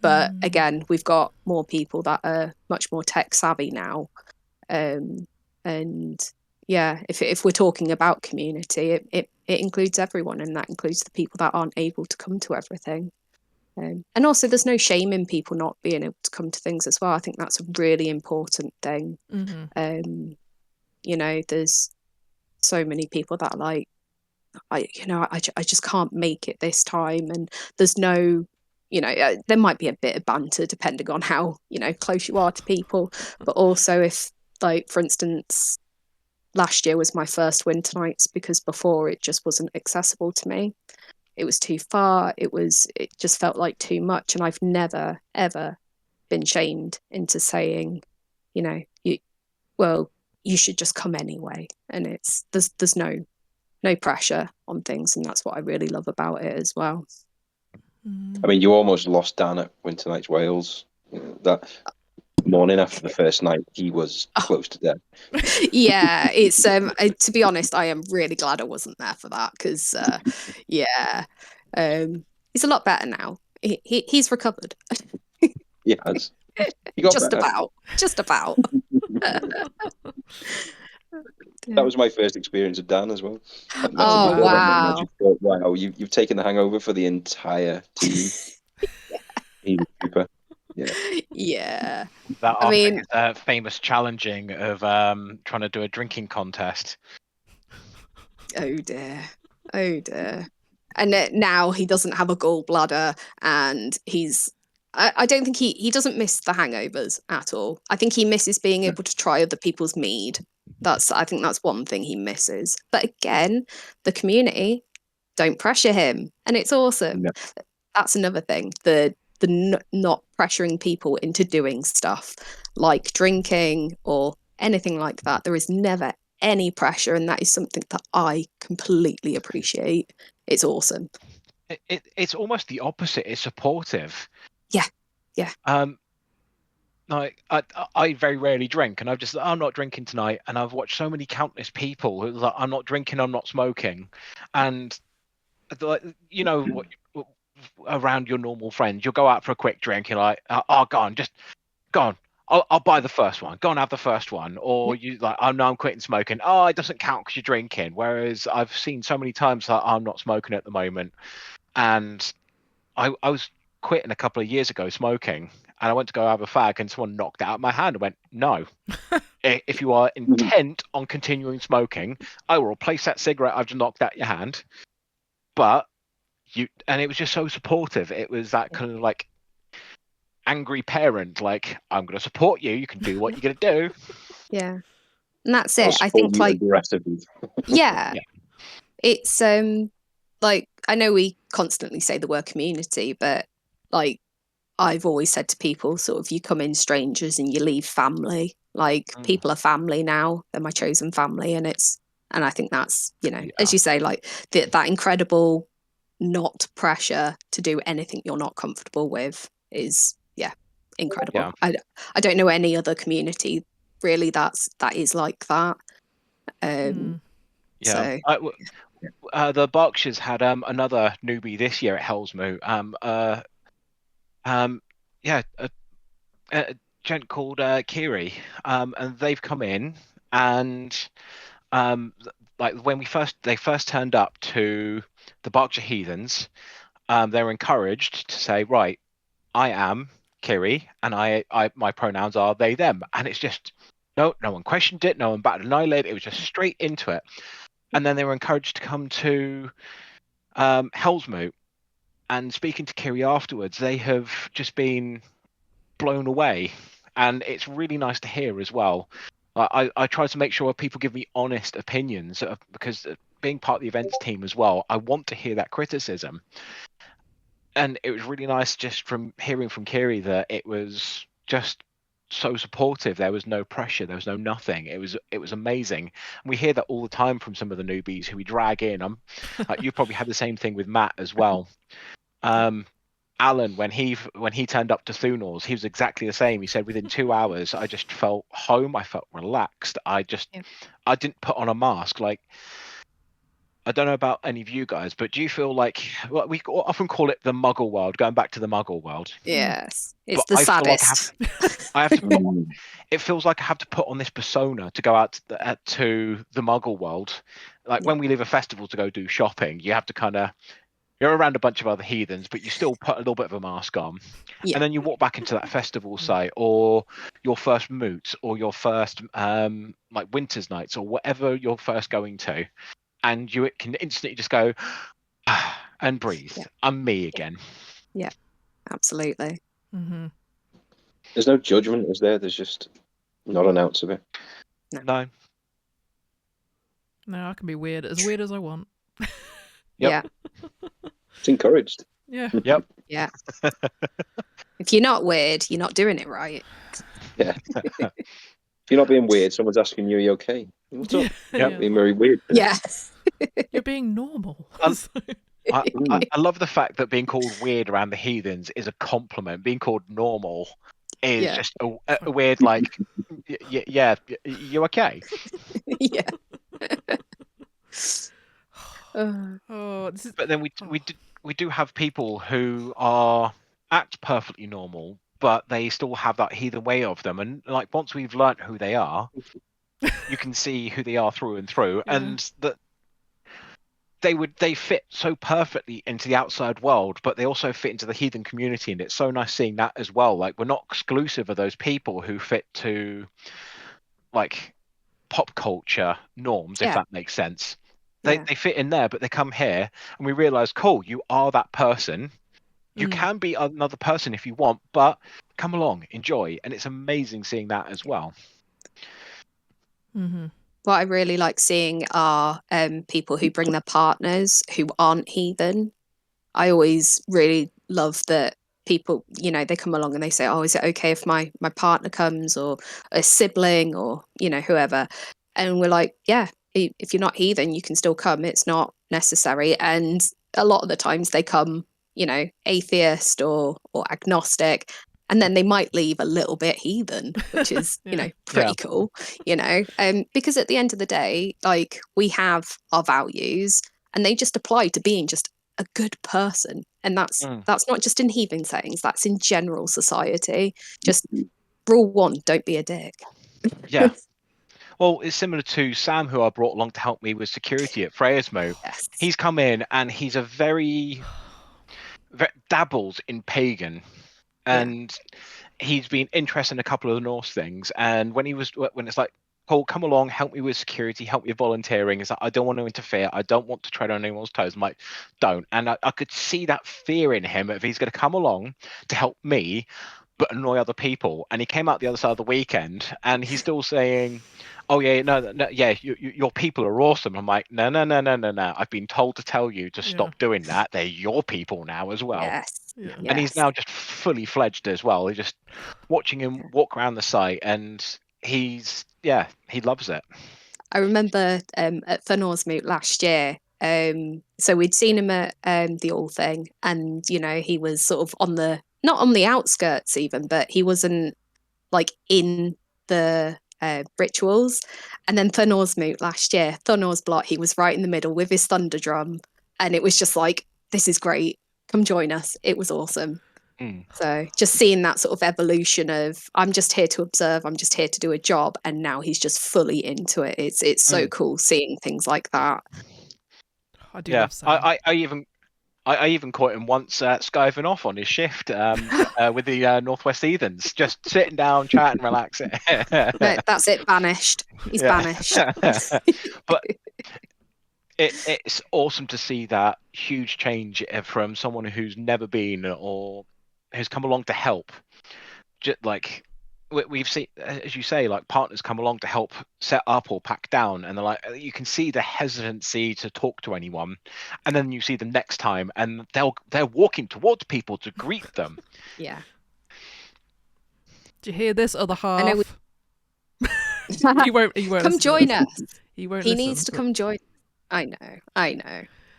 D: But again, we've got more people that are much more tech savvy now, and yeah, if we're talking about community, it includes everyone, and that includes the people that aren't able to come to everything. And also, there's no shame in people not being able to come to things as well. I think that's a really important thing. There's so many people that are like, I just can't make it this time, and there's no, there might be a bit of banter depending on how close you are to people, but also if, like, for instance, last year was my first winter nights because before it just wasn't accessible to me. It was too far. It just felt like too much, and I've never ever been shamed into saying, you should just come anyway, and there's no pressure on things, and that's what I really love about it as well.
B: I mean, you almost lost Dan at Winter Nights Wales. That morning after the first night, he was close to death.
D: Yeah, it's to be honest, I am really glad I wasn't there for that because yeah, he's a lot better now. He's recovered.
B: Yeah, he got
D: just
B: better.
D: just about.
B: That was my first experience of Dan as well.
D: Oh wow!
B: Thought, wow, you've taken the hangover for the entire team. He's a super. Yeah.
D: Yeah.
C: That famous challenging of trying to do a drinking contest.
D: Oh dear. And now he doesn't have a gallbladder, and I don't think he doesn't miss the hangovers at all. I think he misses being able to try other people's mead. I think that's one thing he misses. But again, the community don't pressure him, and it's awesome. No. That's another thing. The not pressuring people into doing stuff like drinking or anything like that. There is never any pressure, and that is something that I completely appreciate. It's awesome.
C: It's almost the opposite. It's supportive.
D: Yeah.
C: Like I very rarely drink, and I'm not drinking tonight, and I've watched so many countless people who like, I'm not drinking, I'm not smoking, and like what, around your normal friends, you'll go out for a quick drink, you're like, oh, go on, I'll buy the first one, go and have the first one, or you like, oh no, I'm quitting smoking, oh, it doesn't count because you're drinking. Whereas I've seen so many times that I'm not smoking at the moment, and I was quitting a couple of years ago smoking, and I went to go have a fag, and someone knocked it out of my hand. I went, no. If you are intent on continuing smoking, I will replace that cigarette I've just knocked out your hand. But and it was just so supportive. It was that kind of like angry parent, like, I'm going to support you. You can do what you're going to do.
D: Yeah. And that's
B: I'll
D: it. I
B: support
D: think
B: you
D: like
B: aggressively.
D: yeah,
C: Yeah.
D: it's like I know we constantly say the word community, but like I've always said to people, sort of, you come in strangers and you leave family. Like people are family now; they're my chosen family, and I think that's, you know, as you say, like that incredible not pressure to do anything you're not comfortable with is incredible.
C: Yeah.
D: I don't know any other community really that is like that.
C: Yeah.
D: So
C: The Berkshires had another newbie this year at Hellsmoot. A gent called Kiri, and they've come in, and like when they first turned up to the Berkshire Heathens, they were encouraged to say, right, I am Kiri, and I my pronouns are they them, and it's just no one questioned it, no one batted an eyelid. It was just straight into it. And then they were encouraged to come to Hellsmoot, and speaking to Kiri afterwards, they have just been blown away, and it's really nice to hear as well. I try to make sure people give me honest opinions, because being part of the events team as well, I want to hear that criticism. And it was really nice just from hearing from Kiri that it was just so supportive. There was no pressure, there was no nothing. It was amazing. And we hear that all the time from some of the newbies who we drag in. You probably had the same thing with Matt as well. Alan, when he turned up to Thunors, he was exactly the same. He said within 2 hours, I just felt home. I felt relaxed. I didn't put on a mask. Like, I don't know about any of you guys, but do you feel like, well, we often call it the Muggle world, going back to the Muggle world?
D: yes, it's
C: But
D: the
C: I feel like
D: saddest.
C: I have to. It feels like I have to put on this persona to go out to the Muggle world. Like when we leave a festival to go do shopping, you have to kind of, you're around a bunch of other heathens, but you still put a little bit of a mask on.
D: Yeah.
C: And then you walk back into that festival site, or your first moot, or your first like winter's nights, or whatever you're first going to, and you can instantly just go and breathe.
D: Yeah.
C: I'm me again.
D: Yeah, absolutely.
A: Mm-hmm.
B: There's no judgment, is there? There's just not an ounce of it.
C: No.
A: No, I can be weird as I want.
C: Yep.
D: Yeah.
B: It's encouraged.
A: Yeah.
C: Yep.
D: Yeah. If you're not weird, you're not doing it right.
B: Yeah. If you're not being weird, someone's asking you, are you okay? What's up?
C: Yep.
B: Being very weird.
D: Yeah.
A: You're being normal.
C: I love the fact that being called weird around the heathens is a compliment. Being called normal is just a weird, like, yeah, you okay?
D: Yeah.
C: But then we do have people who act perfectly normal, but they still have that heathen way of them. And like once we've learnt who they are, you can see who they are through and through, and that they fit so perfectly into the outside world, but they also fit into the heathen community, and it's so nice seeing that as well. Like, we're not exclusive of those people who fit to like pop culture norms, if that makes sense. They fit in there, but they come here and we realize, cool, you are that person. You can be another person if you want, but come along, enjoy. And it's amazing seeing that as well.
A: Mm-hmm.
D: What I really like seeing are people who bring their partners who aren't heathen. I always really love that people, you know, they come along and they say, oh, is it okay if my partner comes, or a sibling, or, you know, whoever? And we're like, yeah, if you're not heathen, you can still come. It's not necessary. And a lot of the times they come, you know, atheist or agnostic, and then they might leave a little bit heathen, which is, you know, pretty cool, you know, because at the end of the day, like, we have our values and they just apply to being just a good person. And that's not just in heathen settings, that's in general society. Just rule one, don't be a dick.
C: Yeah. Well, it's similar to Sam, who I brought along to help me with security at Freya's Mo.
D: Yes.
C: He's come in and he's a very dabbles in pagan, and he's been interested in a couple of the Norse things. And when it's like, Paul, come along, help me with security, help me with volunteering. It's like, I don't want to interfere. I don't want to tread on anyone's toes. I'm like, don't. And I could see that fear in him if he's going to come along to help me, but annoy other people. And he came out the other side of the weekend, and he's still saying, "Oh yeah, no, yeah, your people are awesome." I'm like, no. I've been told to tell you to stop doing that. They're your people now as well.
D: Yes.
A: Yeah.
C: And he's now just fully fledged as well. You're just watching him walk around the site, and he loves it.
D: I remember at Funosmoot last year. So we'd seen him at the All Thing, and he was sort of not on the outskirts even, but he wasn't like in the rituals. And then Funosmoot last year, Thunorsblot, he was right in the middle with his thunder drum, and it was just like, this is great. Come join us. It was awesome. So just seeing that sort of evolution of, I'm just here to observe, I'm just here to do a job, and now he's just fully into it. It's so cool seeing things like that.
A: I do love Sam.
C: I even caught him once skiving off on his shift with the Northwest Heathens, just sitting down, chatting, relaxing.
D: That's it, banished. He's banished.
C: But it's awesome to see that huge change from someone who's never been or who's come along to help. Just like we've seen, as you say, like partners come along to help set up or pack down, and they're like, you can see the hesitancy to talk to anyone, and then you see them next time, and they're walking towards people to greet them.
D: Yeah.
A: Do you hear this, other half?
D: I know
A: he won't
D: come
A: listen.
D: join us.
A: He won't.
D: He
A: listen,
D: needs to come join. I know,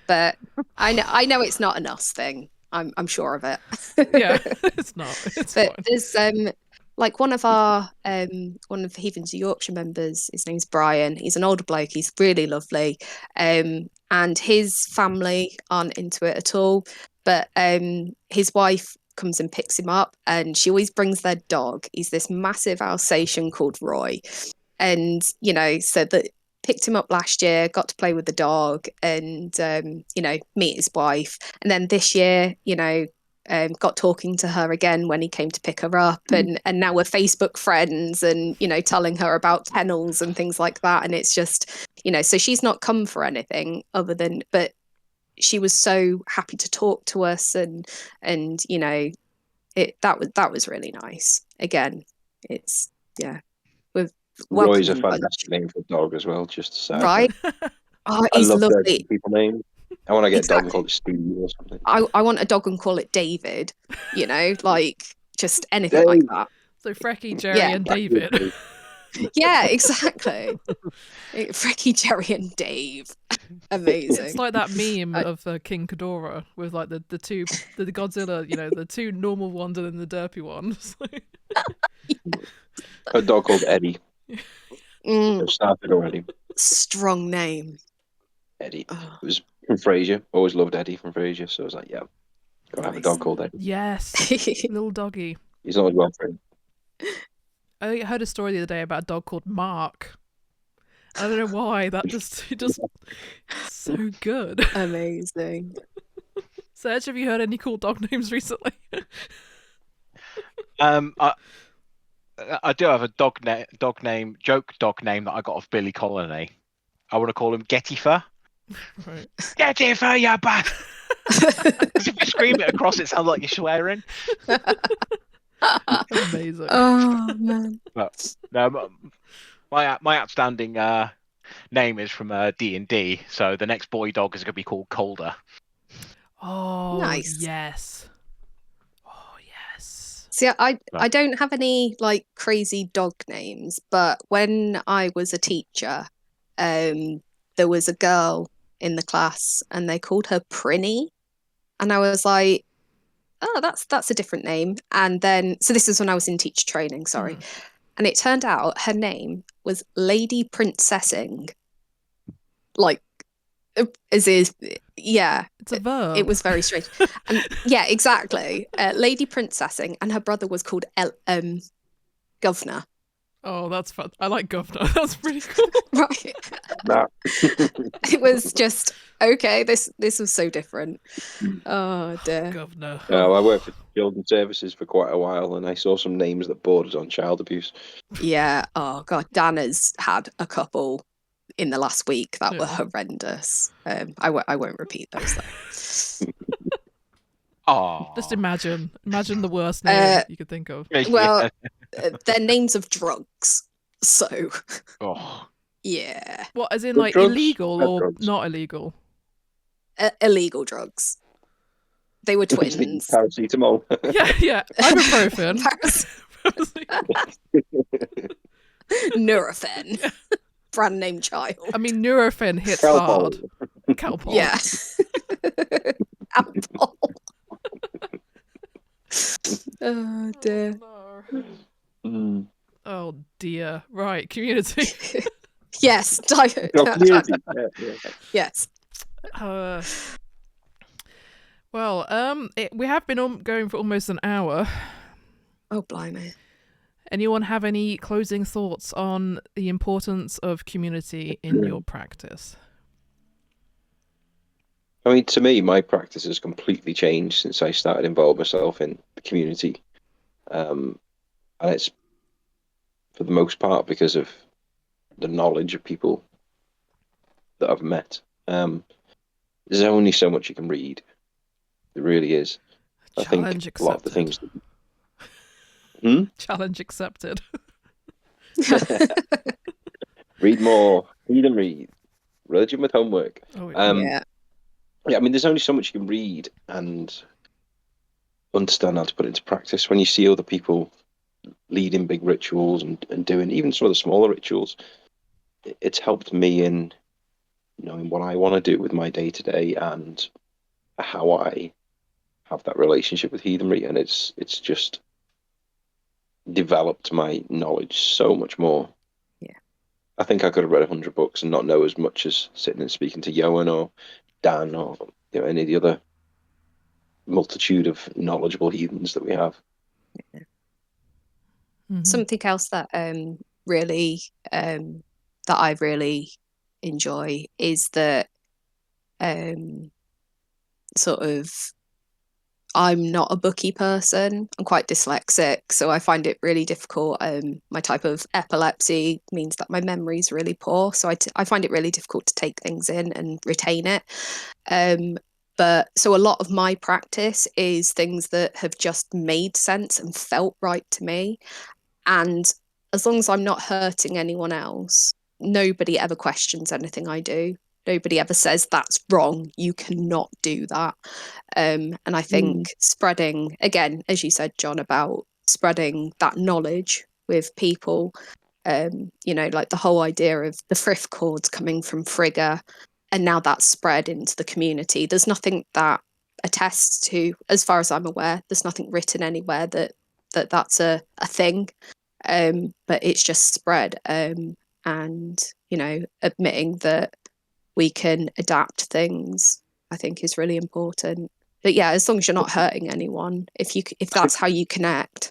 D: but I know it's not an us thing. I'm sure of it.
A: Yeah, it's not. It's
D: but
A: fine.
D: there's like one of the Heathens Yorkshire members, his name's Brian. He's an older bloke, he's really lovely. And his family aren't into it at all. But his wife comes and picks him up, and she always brings their dog. He's this massive Alsatian called Roy. And, so that picked him up last year, got to play with the dog and, meet his wife. And then this year, got talking to her again when he came to pick her up, and now we're Facebook friends, and telling her about kennels and things like that. And it's just so she's not come for anything other than, but she was so happy to talk to us, and that was really nice. Again, it's with
B: Roy's a fantastic name for a dog as well, just to say.
D: Right. Oh,
B: I
D: he's
B: love
D: lovely.
B: people names. I want to get
D: Exactly.
B: a dog called Steve or something.
D: I want a dog and call it David, like just anything like that.
A: So Frecky, Jerry, and David.
D: Yeah, exactly. Frecky, Jerry, and Dave. Amazing.
A: It's like that meme of King Ghidorah with like the two, the Godzilla, the two normal ones and then the derpy ones.
B: A dog called Eddie.
D: Mm.
B: Started already.
D: Strong name.
B: Eddie. It was from Frasier. Always loved Eddie from Frasier, so I was like, yeah, gotta have a dog called Eddie.
A: Yes, little doggy.
B: He's always well friend.
A: I heard a story the other day about a dog called Mark. I don't know why. That just so good.
D: Amazing.
A: Sedge, have you heard any cool dog names recently?
C: I do have a joke dog name that I got off Billy Colony. I want to call him Gettifer.
A: Right.
C: Gettifer, you bad. If you scream it across, it sounds like you're swearing.
A: Amazing.
D: Oh man.
C: But no, my outstanding name is from D&D. So the next boy dog is going to be called Colder.
A: Oh,
D: Nice.
A: Yes. Oh, yes.
D: See, I don't have any like crazy dog names, but when I was a teacher, there was a girl in the class and they called her Prinny, and I was like, oh, that's a different name. And then, so this is when I was in teacher training, sorry. And it turned out her name was Lady Princessing. Like, as is, yeah.
A: It's a verb.
D: It was very strange. And yeah, exactly. Lady Princessing, and her brother was called Governor.
A: Oh, that's fun. I like Governor. That's pretty cool.
D: Right.
B: Nah.
D: It was just, okay, this was so different. Oh, dear.
A: Governor.
B: I worked for Children's Services for quite a while, and I saw some names that bordered on child abuse.
D: Yeah. Oh, God. Dana's had a couple in the last week that were horrendous. I won't repeat those, though.
C: Oh,
A: Just imagine the worst name you could think of.
D: Well, they're names of drugs. So,
C: Oh.
D: yeah.
A: What, as in
B: Good
A: like
B: drugs?
A: illegal
B: Bad
A: or
B: drugs?
A: not illegal?
D: Illegal drugs. They were twins.
B: Paracetamol.
A: Yeah. Ibuprofen.
D: Nurofen. Brand name child.
A: I mean, Nurofen hits hard. Calpol.
D: Yeah. Alcohol. Oh dear.
A: Oh,
B: Mm.
A: no. Oh dear. Right, community.
D: Yes.
B: Community. Yeah.
D: Yes.
A: Well, we have been going for almost an hour.
D: Oh blimey.
A: Anyone have any closing thoughts on the importance of community in your practice?
B: I mean, to me, my practice has completely changed since I started involving myself in the community. And it's, for the most part, because of the knowledge of people that I've met. There's only so much you can read. There really is.
A: Challenge
B: I think a lot of the
A: accepted.
B: things...
A: Challenge accepted.
B: Read more. Heathenry. Religion with homework.
A: Oh,
D: Yeah.
B: Yeah, I mean, there's only so much you can read and understand how to put it into practice. When you see other people leading big rituals and doing even some of the smaller rituals, it's helped me in knowing what I want to do with my day-to-day and how I have that relationship with heathenry, and it's just developed my knowledge so much more.
D: Yeah.
B: I think I could have read 100 books and not know as much as sitting and speaking to Johan or Dan or any of the other multitude of knowledgeable heathens that we have.
D: Yeah.
A: Mm-hmm.
D: Something else that really that I really enjoy is that sort of I'm not a booky person. I'm quite dyslexic, so I find it really difficult. My type of epilepsy means that my memory is really poor, so I find it really difficult to take things in and retain it. But so a lot of my practice is things that have just made sense and felt right to me. And as long as I'm not hurting anyone else, nobody ever questions anything I do. Nobody ever says that's wrong. You cannot do that. And I think spreading, again, as you said, John, about spreading that knowledge with people, like the whole idea of the Frith chords coming from Frigga, and now that's spread into the community. There's nothing that attests to, as far as I'm aware, there's nothing written anywhere that's a thing. But it's just spread. And, admitting that we can adapt things, I think, is really important. But yeah, as long as you're not hurting anyone, if that's how you connect,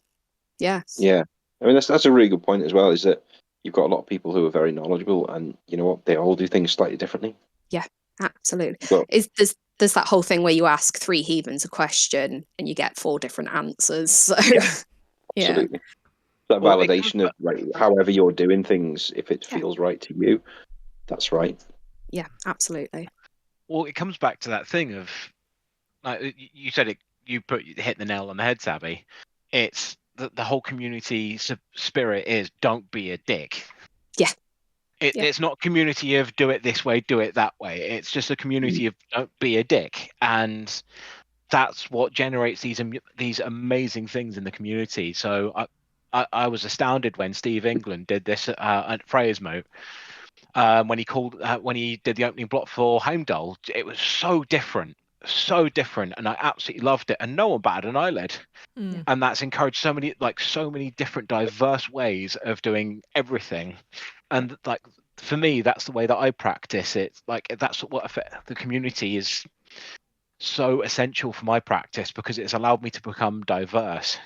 D: yes.
B: Yeah, I mean that's a really good point as well. Is that you've got a lot of people who are very knowledgeable, and you know what, they all do things slightly differently.
D: Yeah, absolutely.
B: But
D: There's that whole thing where you ask 3 heathens a question and you get 4 different answers. So yeah,
B: absolutely. That validation of however you're doing things, if it feels right to you, that's right.
D: Yeah, absolutely.
C: Well, it comes back to that thing of, like you said it, you hit the nail on the head, Sabby. It's the whole community spirit is don't be a dick.
D: Yeah.
C: It's not community of do it this way, do it that way. It's just a community of don't be a dick, and that's what generates these amazing things in the community. So I was astounded when Steve England did this at Freya's Moat. When he did the opening block for Heimdall, it was so different, and I absolutely loved it. And no one batted an eyelid, and that's encouraged so many different, diverse ways of doing everything. And like for me, that's the way that I practice it. Like that's what the community is so essential for my practice, because it's allowed me to become diverse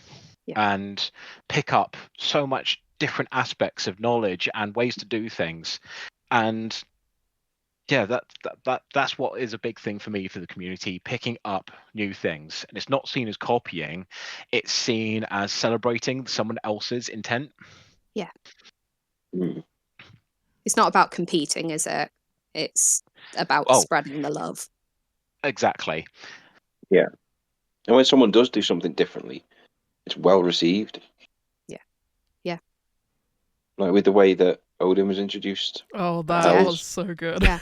C: and pick up so much different aspects of knowledge and ways to do things. And yeah, that's what is a big thing for me, for the community, picking up new things. And it's not seen as copying, it's seen as celebrating someone else's intent.
D: Yeah. It's not about competing, is it? It's about spreading the love.
C: Exactly.
B: Yeah. And when someone does do something differently, it's well received.
D: Yeah.
B: Like with the way that Odin was introduced.
A: Oh,
B: That
A: that
D: Yeah.
A: was so good.
D: Yeah.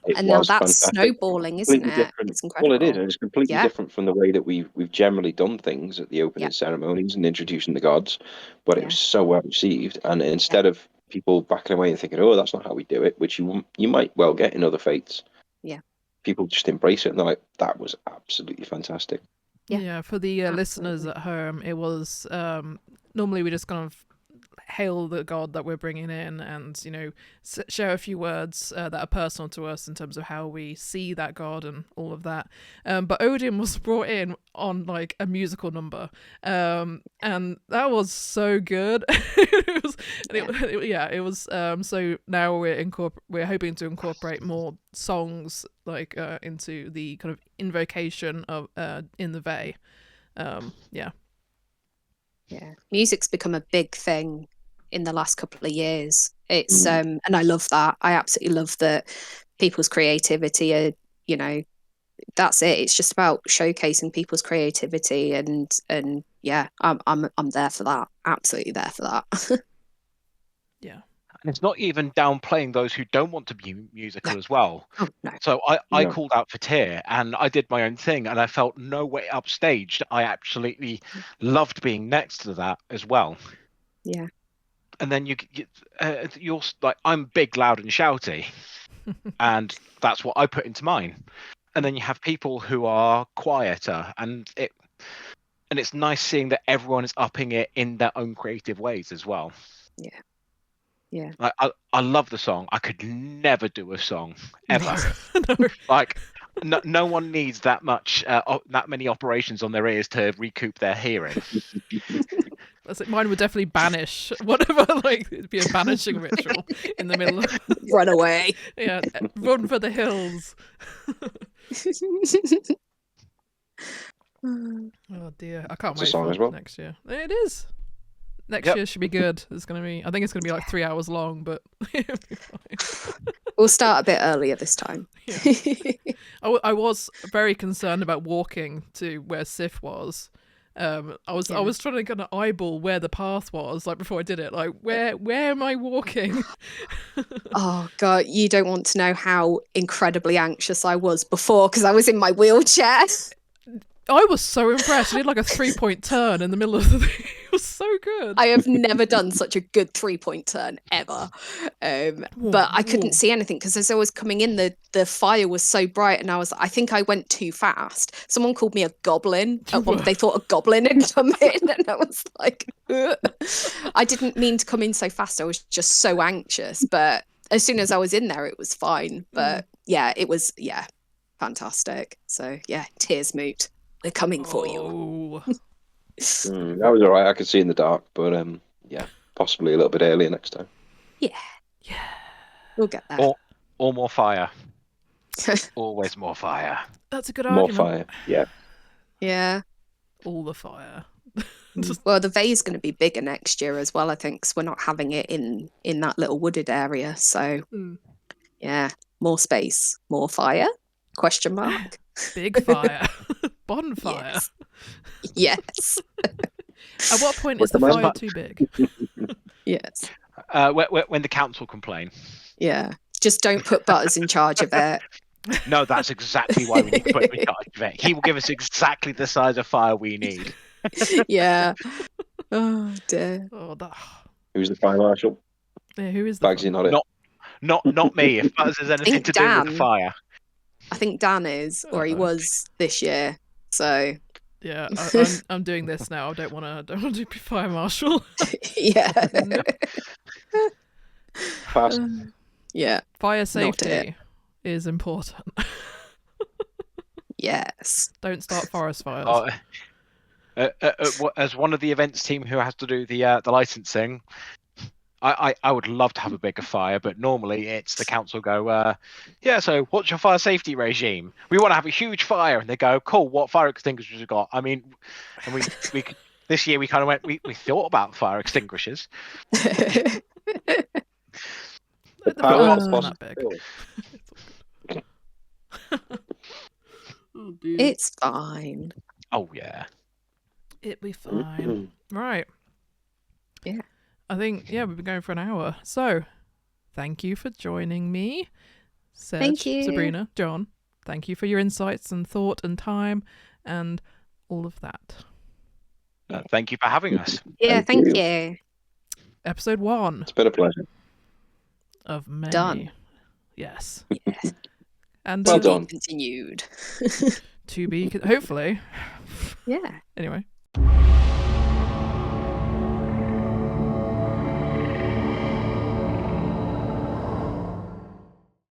B: It
D: And now
B: was
D: that's
B: fantastic.
D: snowballing, isn't
B: Completely
D: it?
B: different.
D: It's incredible.
B: Well, it is, and it's completely
D: Yeah.
B: different from the way that we've generally done things at the opening
D: Yeah.
B: ceremonies and introducing the gods. But it
D: Yeah.
B: was so well received, and instead of people backing away and thinking, "Oh, that's not how we do it," which you might well get in other faiths.
D: Yeah.
B: People just embrace it, and they're like, "That was absolutely fantastic."
D: Yeah.
A: Yeah, for the listeners at home, it was normally we just kind of hail the god that we're bringing in and, you know, share a few words that are personal to us in terms of how we see that god and all of that. But Odin was brought in on like a musical number, and that was so good. It was. So now we're hoping to incorporate more songs like into the kind of invocation of in the Vey. Yeah.
D: Music's become a big thing in the last couple of years. It's and I love that. I absolutely love that people's creativity are, you know, that's it. It's just about showcasing people's creativity and yeah, I'm there for that. Absolutely there for that.
A: Yeah.
C: And it's not even downplaying those who don't want to be musical as well.
D: Oh no.
C: So I
B: No.
C: called out for Tyr and I did my own thing and I felt no way upstaged. I absolutely loved being next to that as well.
D: Yeah.
C: And then you're like, I'm big, loud and shouty. And that's what I put into mine. And then you have people who are quieter and it's nice seeing that everyone is upping it in their own creative ways as well.
D: Yeah. Yeah.
C: Like, I love the song. I could never do a song ever.
A: No.
C: Like no one needs that many operations on their ears to recoup their hearing.
A: That's it. Mine would definitely banish whatever. Like it'd be a banishing ritual in the middle of
D: Run away.
A: yeah, run for the hills. Oh dear, I can't
B: It's a
A: wait
B: song
A: for
B: as well.
A: next year. It is. Next
C: Yep.
A: year should be good. It's gonna be. I think it's gonna be like 3 hours long, but it'll be fine.
D: We'll start a bit earlier this time.
A: Yeah. I was very concerned about walking to where Sif was. I was trying to kind of eyeball where the path was, like before I did it. Like where am I walking?
D: Oh god, you don't want to know how incredibly anxious I was before because I was in my wheelchair.
A: I was so impressed. I did like a 3-point turn in the middle of the thing. It was so good.
D: I have never done such a good 3-point turn ever. But I couldn't see anything because as I was coming in, the fire was so bright and I think I went too fast. Someone called me a goblin. They thought a goblin had come in and I was like, ugh. I didn't mean to come in so fast. I was just so anxious. But as soon as I was in there, it was fine. But yeah, it was, fantastic. So yeah, tears moot. We're coming for you.
A: Oh.
B: That was all right. I could see in the dark, but yeah, possibly a little bit earlier next time.
D: Yeah. We'll get there.
C: Or more fire. Always more fire.
A: That's a good
B: More
A: argument.
B: fire. Yeah.
D: Yeah.
A: All the fire.
D: Well, the Vey's going to be bigger next year as well, I think, because we're not having it in that little wooded area. So, yeah, more space, more fire? Question mark.
A: Big fire. Bonfire.
D: Yes.
A: At what point is the
B: What's the
A: fire
B: most-
A: too big?
D: Yes.
C: When the council complain.
D: Yeah. Just don't put Butters in charge of it.
C: No, that's exactly why we need to put him in charge of it. He will give us exactly the size of fire we need.
D: Yeah. Oh dear.
A: Oh, that.
B: Who's the fire marshal?
A: Yeah, who is the
B: Bagsy, not it.
C: Not me. If Butters has anything
D: think
C: to do
D: Dan.
C: with fire.
D: I think Dan is, or he was this year. So
A: Yeah, I'm doing this now. I don't want to be fire marshal.
D: yeah.
B: Fast.
D: Yeah.
A: Fire
D: it.
A: safety is important.
D: Yes.
A: Don't start forest fires.
C: As one of the events team who has to do the licensing, I would love to have a bigger fire, but normally it's the council go, so what's your fire safety regime? We want to have a huge fire, and they go, cool, what fire extinguishers you got? I mean, and we this year we kind of went, we thought about fire extinguishers.
A: The
B: Power
A: fire's not that big. Oh, dear.
D: It's fine.
C: Oh yeah.
A: It'll be fine. Right.
D: Yeah.
A: I think, we've been going for an hour. So, thank you for joining me. Sedge,
D: Thank you.
A: Sabrina, John, thank you for your insights and thought and time and all of that.
C: Thank you for having us.
D: Yeah,
B: Thank
D: thank
B: you.
D: you.
A: Episode 1
B: It's been a pleasure.
A: of many.
D: Done.
A: Yes.
D: Yes.
A: And
B: Well
D: To be
B: done.
D: continued.
A: to be, hopefully.
D: Yeah.
A: Anyway.